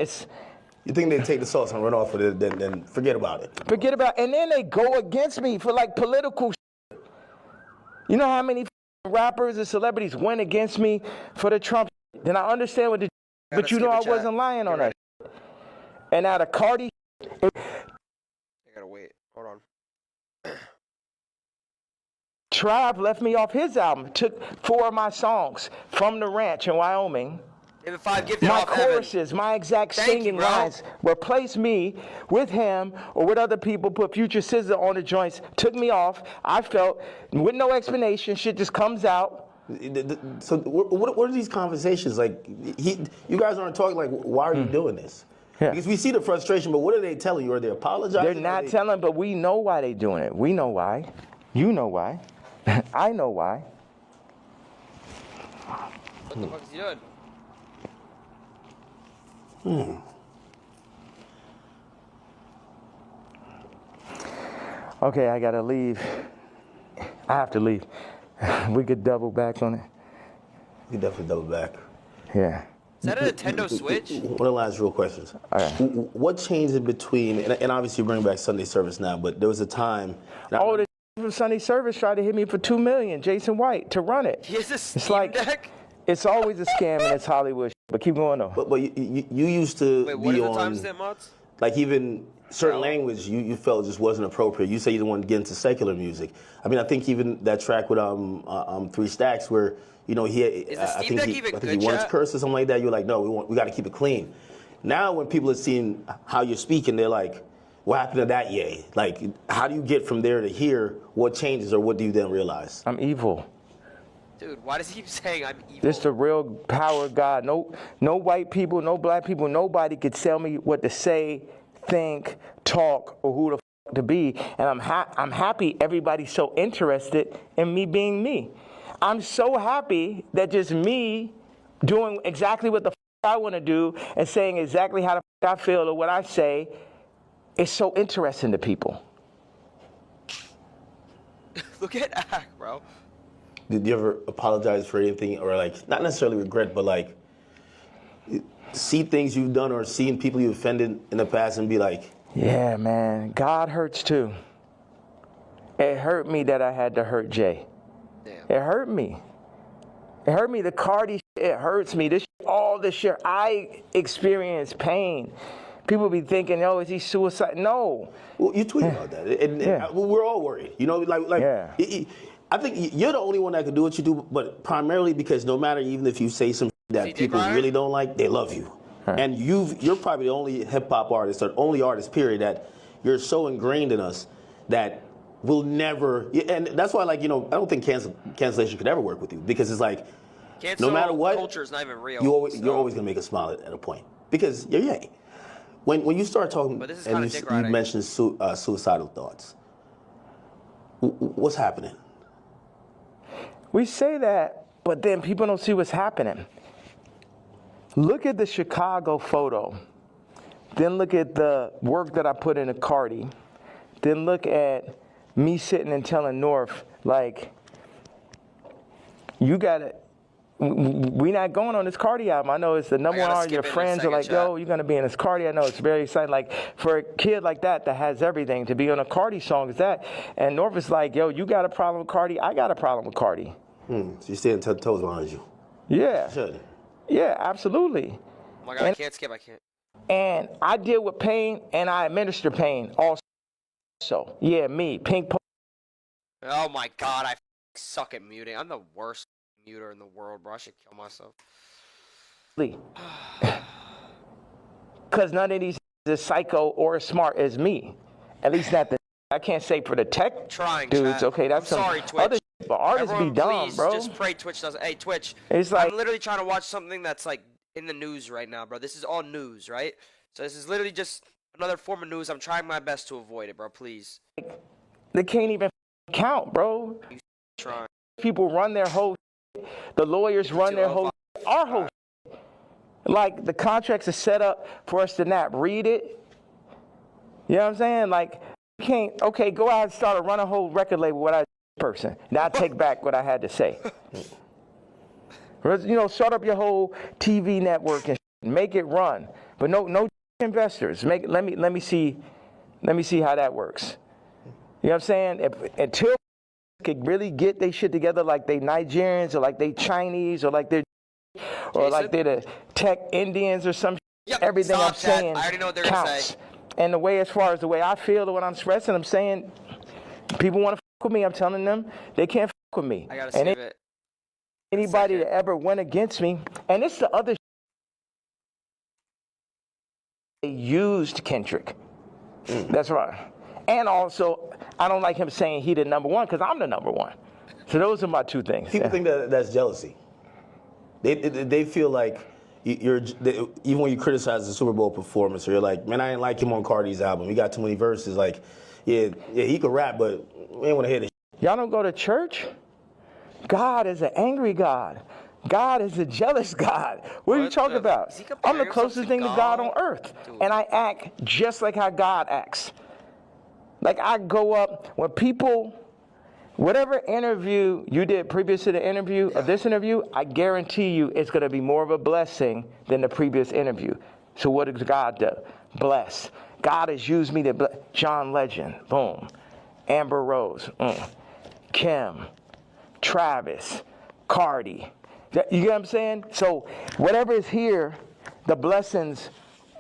Speaker 8: You think they take the sauce and run off with it, then forget about it.
Speaker 6: Forget about it. And then they go against me for like political shit. You know how many rappers and celebrities went against me for the Trump shit? Then I understand what but you know I wasn't lying on that shit. And now the Cardi
Speaker 7: I gotta wait. Hold on.
Speaker 6: Trav left me off his album, took 4 of my songs from the ranch in Wyoming. My choruses, my exact singing lines, replaced me with him or with other people, put Future Scissor on the joints, took me off. I felt, with no explanation, shit just comes out.
Speaker 8: So what are these conversations like? You guys aren't talking like, why are you doing this?
Speaker 6: Yeah.
Speaker 8: Because we see the frustration, but what are they telling you? Are they apologizing?
Speaker 6: They're not telling, but we know why they're doing it. We know why. You know why. I know why.
Speaker 7: What the fuck is he doing?
Speaker 6: Okay, I gotta leave. I have to leave. We could double back on it.
Speaker 8: We could definitely double back.
Speaker 6: Yeah.
Speaker 7: Is that a Nintendo Switch?
Speaker 8: One of the last real questions.
Speaker 6: All right.
Speaker 8: What changed in between, and obviously you bring back Sunday service now, but there was a time.
Speaker 6: Oh, the from Sunday service tried to hit me for $2 million, Jason White, to run it.
Speaker 7: He has a Steam Deck?
Speaker 6: It's always a scam and it's Hollywood, but keep going though.
Speaker 8: But you used to
Speaker 7: what
Speaker 8: be
Speaker 7: are the
Speaker 8: on,
Speaker 7: timestamp mods?
Speaker 8: like even certain language you felt just wasn't appropriate. You say you didn't want to get into secular music. I mean, I think even that track with 3 Stacks where, you know, I think he wanted to curse or something like that. You're like, no, we got to keep it clean. Now when people are seeing how you're speaking, they're like, what happened to that yay? Like, how do you get from there to here? What changes, or what do you then realize?
Speaker 6: I'm evil.
Speaker 7: Dude, why does he keep saying I'm evil?
Speaker 6: This is the real power of God. No white people, no black people, nobody could tell me what to say, think, talk, or who the f to be. And I'm happy everybody's so interested in me being me. I'm so happy that just me doing exactly what the f I want to do and saying exactly how the f I feel or what I say is so interesting to people.
Speaker 7: Look at Ack, bro.
Speaker 8: Did you ever apologize for anything, or like, not necessarily regret, but like see things you've done or seen people you offended in the past and be like,
Speaker 6: yeah, man, God hurts too. It hurt me that I had to hurt Jay.
Speaker 7: Damn.
Speaker 6: It hurt me. It hurt me. The Cardi shit, it hurts me. All this shit, I experience pain. People be thinking, oh, is he suicide? No.
Speaker 8: Well, you tweeted about that. And we're all worried. You know, I think you're the only one that can do what you do, but primarily because no matter even if you say some that people really don't like, they love you. And you're probably the only hip-hop artist or only artist, period, that you're so ingrained in us that will never, and that's why, like, you know, I don't think cancellation could ever work with you, because it's like, no matter what,
Speaker 7: culture is not even real.
Speaker 8: You're always gonna make us smile at a point, because you're Ye. When you start talking and you mentioned suicidal thoughts, what's happening?
Speaker 6: We say that, but then people don't see what's happening. Look at the Chicago photo, then look at the work that I put into Cardi, then look at me sitting and telling North, like, you got to, we not going on this Cardi album. I know it's the number one artist. Your friends are like, yo, you're going to be in this Cardi. I know it's very exciting. Like, for a kid like that has everything, to be on a Cardi song is that. And North is like, yo, you got a problem with Cardi? I got a problem with Cardi.
Speaker 8: So you're staying toes behind you.
Speaker 6: Yeah.
Speaker 8: You should.
Speaker 6: Yeah, absolutely.
Speaker 7: Oh my God, I can't skip. I can't.
Speaker 6: And I deal with pain, and I administer pain also. Yeah, me, Pink.
Speaker 7: Oh my God, I suck at muting. I'm the worst muter in the world, bro. I should kill myself. Because none of these is psycho or as smart as me. At least not the. I can't say for the tech dudes. Okay, that's I'm sorry, Twitch.
Speaker 6: Other but artists
Speaker 7: Everyone,
Speaker 6: be dumb,
Speaker 7: please,
Speaker 6: bro.
Speaker 7: Just pray Twitch doesn't. Hey, Twitch.
Speaker 6: It's like,
Speaker 7: I'm literally trying to watch something that's like in the news right now, bro. This is all news, right? So this is literally just another form of news. I'm trying my best to avoid it, bro. Please.
Speaker 6: They can't even count, bro.
Speaker 7: Trying.
Speaker 6: People run their whole. The lawyers run their whole. Our whole. Like, the contracts are set up for us to not read it. You know what I'm saying? Like, you can't. Okay, go out and start run a whole record label without a person. Now I take back what I had to say. You know, start up your whole TV network and make it run, but no investors. Let me see how that works. You know what I'm saying? Until could really get their shit together, like they Nigerians or like they Chinese or like they're the tech Indians or some.
Speaker 7: Yep,
Speaker 6: everything I'm saying
Speaker 7: I already know what they're
Speaker 6: counts.
Speaker 7: gonna say.
Speaker 6: And the way, as far as the way I feel or what I'm expressing, I'm saying people want to fuck with me. I'm telling them they can't fuck with me.
Speaker 7: I gotta save it.
Speaker 6: Anybody that ever went against me, and it's the other. They used Kendrick. That's right. And also, I don't like him saying he the number one, because I'm the number one. So those are my two things.
Speaker 8: People think that's jealousy. They feel like even when you criticize the Super Bowl performance, or you're like, man, I didn't like him on Cardi's album. He got too many verses. Like, yeah, he could rap, but we ain't want to hear this.
Speaker 6: Y'all don't go to church? God is an angry God. God is a jealous God. What are you talking about? I'm the closest thing to God on earth. And I act just like how God acts. Like, I go up when people, whatever interview you did previous to the interview of this interview, I guarantee you it's going to be more of a blessing than the previous interview. So what does God do? Bless. God has used me to bless. John Legend, boom. Amber Rose, Kim, Travis, Cardi. You get what I'm saying? So whatever is here, the blessings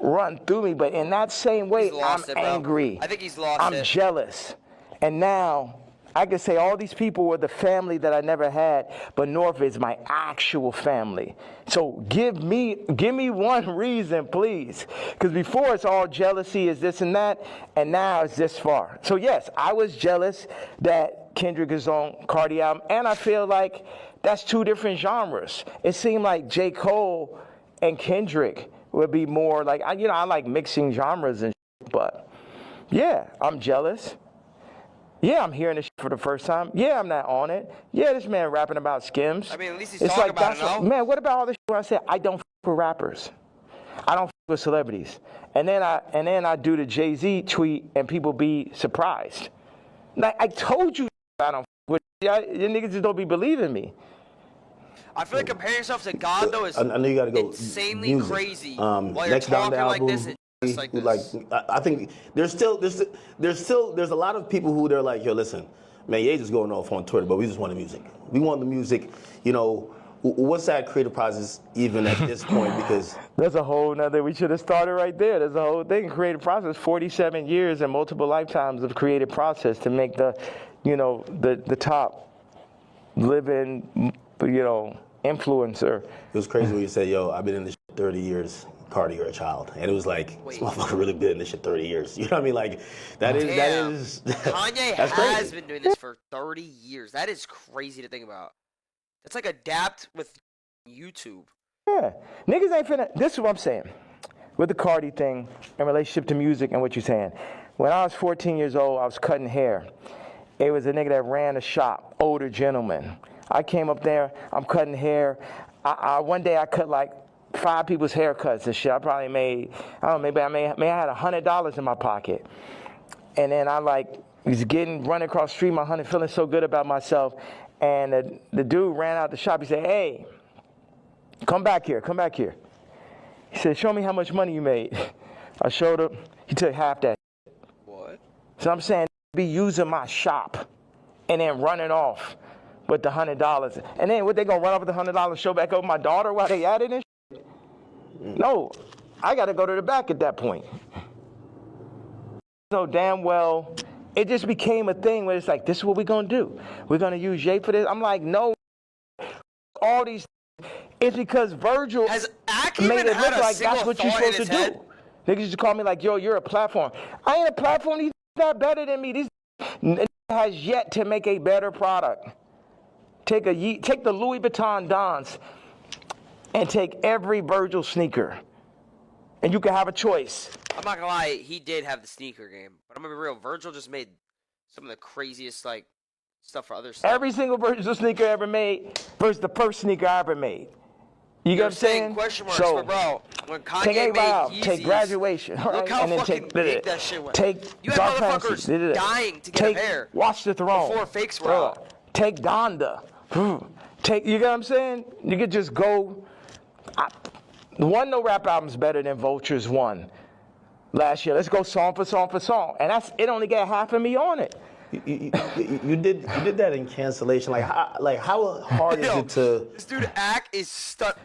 Speaker 6: run through me. But in that same way, I'm angry.
Speaker 7: I think he's lost
Speaker 6: I'm jealous. And now I can say all these people were the family that I never had, but North is my actual family. So give me one reason, please. Because before it's all jealousy, is this and that, and now it's this far. So yes, I was jealous that Kendrick is on Cardi album, and I feel like that's two different genres. It seemed like J. Cole and Kendrick would be more like, I like mixing genres and shit, but yeah, I'm jealous. Yeah, I'm hearing this shit for the first time. Yeah, I'm not on it. Yeah, this man rapping about Skims.
Speaker 7: I mean, at least he's talking about it now.
Speaker 6: Man, what about all this shit where I said I don't f with rappers? I don't f with celebrities. And then I do the Jay-Z tweet and people be surprised. Like, I told you I don't f with you niggas just don't be believing me.
Speaker 7: I feel like comparing yourself to God though is
Speaker 8: I know you gotta go
Speaker 7: insanely
Speaker 8: music.
Speaker 7: crazy. While you're
Speaker 8: Next down
Speaker 7: talking
Speaker 8: the
Speaker 7: like
Speaker 8: album,
Speaker 7: this, it's like this.
Speaker 8: I think there's a lot of people who they're like, yo, listen, Man, Ye just going off on Twitter, but we just want the music. We want the music, you know. What's that creative process even at this point? Because
Speaker 6: there's a whole nother, we should have started right there. There's a whole thing, creative process, 47 years and multiple lifetimes of creative process to make the, you know, the top living, you know, influencer.
Speaker 8: It was crazy when you said, yo, I've been in this shit 30 years. Cardi, you're a child. And it was like, this motherfucker really been in this shit 30 years. You know what I mean? Like, that is
Speaker 7: Kanye has been doing this for 30 years. That is crazy to think about. It's like adapt with YouTube.
Speaker 6: Yeah. Niggas ain't finna, this is what I'm saying. With the Cardi thing in relationship to music and what you're saying. When I was 14 years old, I was cutting hair. It was a nigga that ran a shop, older gentleman. I came up there, I'm cutting hair. One day I cut like 5 people's haircuts and shit. I probably made, I don't know, maybe I had $100 in my pocket. And then I like was running across the street, feeling so good about myself. And the dude ran out the shop. He said, hey, come back here. He said, show me how much money you made. I showed him. He took half that.
Speaker 7: What?
Speaker 6: So I'm saying, be using my shop and then running off with the $100. And then what, they gonna run off with the $100, show back over my daughter while they at it and shit? No, I gotta go to the back at that point. So damn well, it just became a thing where it's like, this is what we're gonna do. We're gonna use Jay for this. I'm like, no, all these, it's because Virgil made it look like that's what you're supposed to do. Niggas used to call me like, yo, you're a platform. I ain't a platform, these not better than me. These has yet to make a better product. Take the Louis Vuitton Dons and take every Virgil sneaker. And you can have a choice.
Speaker 7: I'm not gonna lie, he did have the sneaker game, but I'm gonna be real. Virgil just made some of the craziest like stuff for other stuff.
Speaker 6: Every single Virgil sneaker ever made versus the first sneaker I ever made. You get what I'm saying?
Speaker 7: Question marks,
Speaker 6: so,
Speaker 7: but bro, when Kanye
Speaker 6: take
Speaker 7: made
Speaker 6: Yeezys, take graduation, right?
Speaker 7: Look how
Speaker 6: and then
Speaker 7: fucking big that shit was.
Speaker 6: Take
Speaker 7: you had motherfuckers dying to get a pair.
Speaker 6: Watch the Throne.
Speaker 7: Before fakes were out.
Speaker 6: Take Donda. You get what I'm saying? You could just go. No rap album's better than Vulture's one last year. Let's go song for song for song, and it only got half of me on it.
Speaker 8: You did that in cancellation. Like how hard is it to?
Speaker 7: This dude Ack is stuck.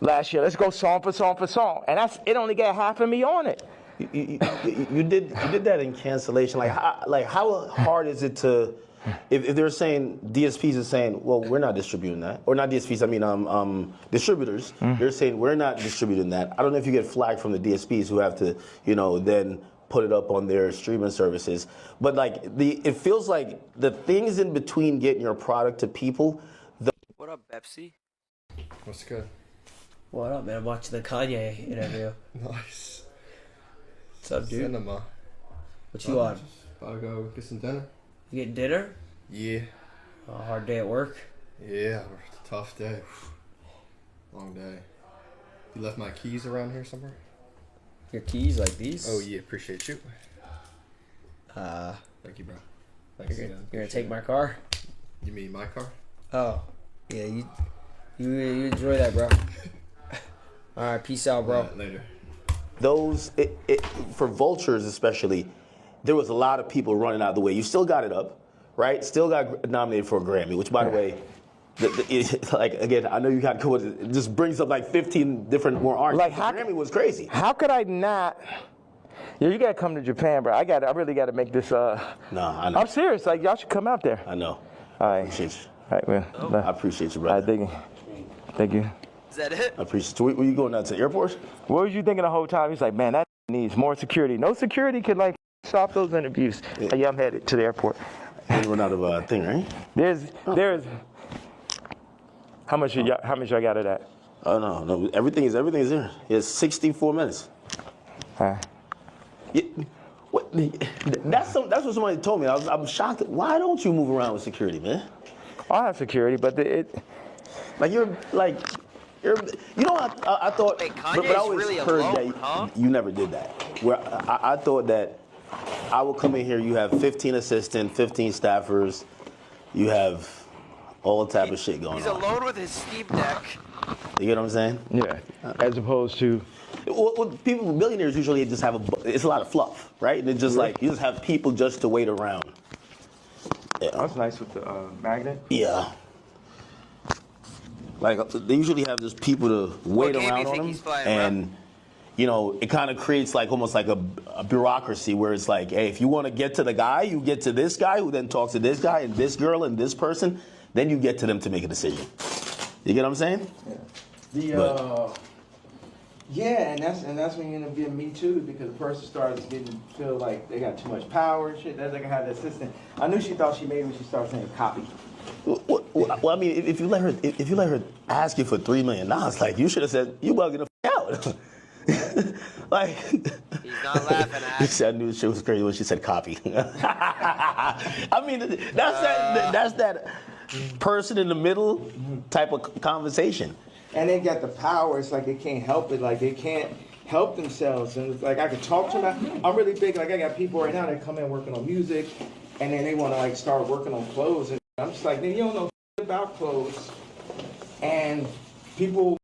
Speaker 6: Last year, let's go song for song for song, and it only got half of me on it.
Speaker 8: You did that in cancellation. Like how hard is it to? If they're saying DSPs are saying, well, we're not distributing that, or not DSPs, I mean distributors. They're saying we're not distributing that. I don't know if you get flagged from the DSPs who have to, then put it up on their streaming services. But like it feels like the things in between getting your product to people.
Speaker 7: What up, Pepsi?
Speaker 9: What's good?
Speaker 10: What up, man? I'm watching the Kanye interview.
Speaker 9: Nice.
Speaker 10: What's up, dude?
Speaker 9: Cinema.
Speaker 10: What you on?
Speaker 9: About to go get some dinner.
Speaker 10: You getting dinner?
Speaker 9: Yeah.
Speaker 10: A hard day at work?
Speaker 9: Yeah, tough day. Long day. You left my keys around here somewhere?
Speaker 10: Your keys like these?
Speaker 9: Oh yeah, appreciate you. Thank you, bro. Thanks
Speaker 10: You're
Speaker 9: again.
Speaker 10: gonna take my car?
Speaker 9: You mean my car?
Speaker 10: Oh, yeah. You enjoy that, bro. All right, peace out, bro.
Speaker 9: Later.
Speaker 8: Those for Vultures especially, there was a lot of people running out of the way. You still got it up, right? Still got nominated for a Grammy, which, by the way, like again, I know you got cool. It just brings up like 15 different more artists.
Speaker 6: Like
Speaker 8: Grammy was crazy.
Speaker 6: How could I not? Yeah, you gotta come to Japan, bro. I really gotta make this.
Speaker 8: No, I know.
Speaker 6: I'm serious. Like y'all should come out there.
Speaker 8: I know.
Speaker 6: All right.
Speaker 8: Appreciate you.
Speaker 6: All right, man.
Speaker 8: I appreciate you, brother.
Speaker 6: All right, thank you. Thank you.
Speaker 7: Is that it?
Speaker 8: I appreciate you. Were you going out to the airport?
Speaker 6: What was you thinking the whole time? He's like, man, that needs more security. No security could like stop those interviews. Yeah, I'm headed to the airport.
Speaker 8: You run out of thing, right?
Speaker 6: There's. How much I got of that?
Speaker 8: Oh no, everything is there. It's 64 minutes. Yeah, that's what somebody told me. I'm shocked. Why don't you move around with security, man?
Speaker 6: I have security, but I thought.
Speaker 7: Wait,
Speaker 8: but I always
Speaker 7: really
Speaker 8: heard
Speaker 7: alone,
Speaker 8: that
Speaker 7: huh?
Speaker 8: you never did that. Where I thought that I would come in here. You have 15 assistants, 15 staffers. You have all type of shit going on.
Speaker 7: He's alone with his Steam Deck.
Speaker 8: You get what I'm saying?
Speaker 6: Yeah. As opposed to.
Speaker 8: Well, millionaires usually just have it's a lot of fluff, right? And it's just like you just have people just to wait around. Yeah.
Speaker 6: That's nice with the magnet.
Speaker 8: Yeah. Like they usually have just people to wait around on them, and you know it kind of creates like almost like a bureaucracy where it's like, hey, if you want to get to the guy, you get to this guy who then talks to this guy and this girl and this person, then you get to them to make a decision. You get what I'm saying?
Speaker 11: Yeah. Yeah, and that's when you end up getting Me Too, because the person starts feel like they got too much power and shit. That's like I had the assistant. I knew she thought she made me when she started saying copy.
Speaker 8: Well, I mean, if you let her ask you for $3 million, like you should have said, you bugging the out. Like
Speaker 7: he's not laughing at.
Speaker 8: He said, I knew shit was crazy when she said copy. I mean, that's that person in the middle type of conversation.
Speaker 11: And they got the power. It's like they can't help it. Like they can't help themselves. And it's like I could talk to them. I'm really big. Like I got people right now that come in working on music, and then they want to like start working on clothes. And I'm just like, you don't know about clothes. And people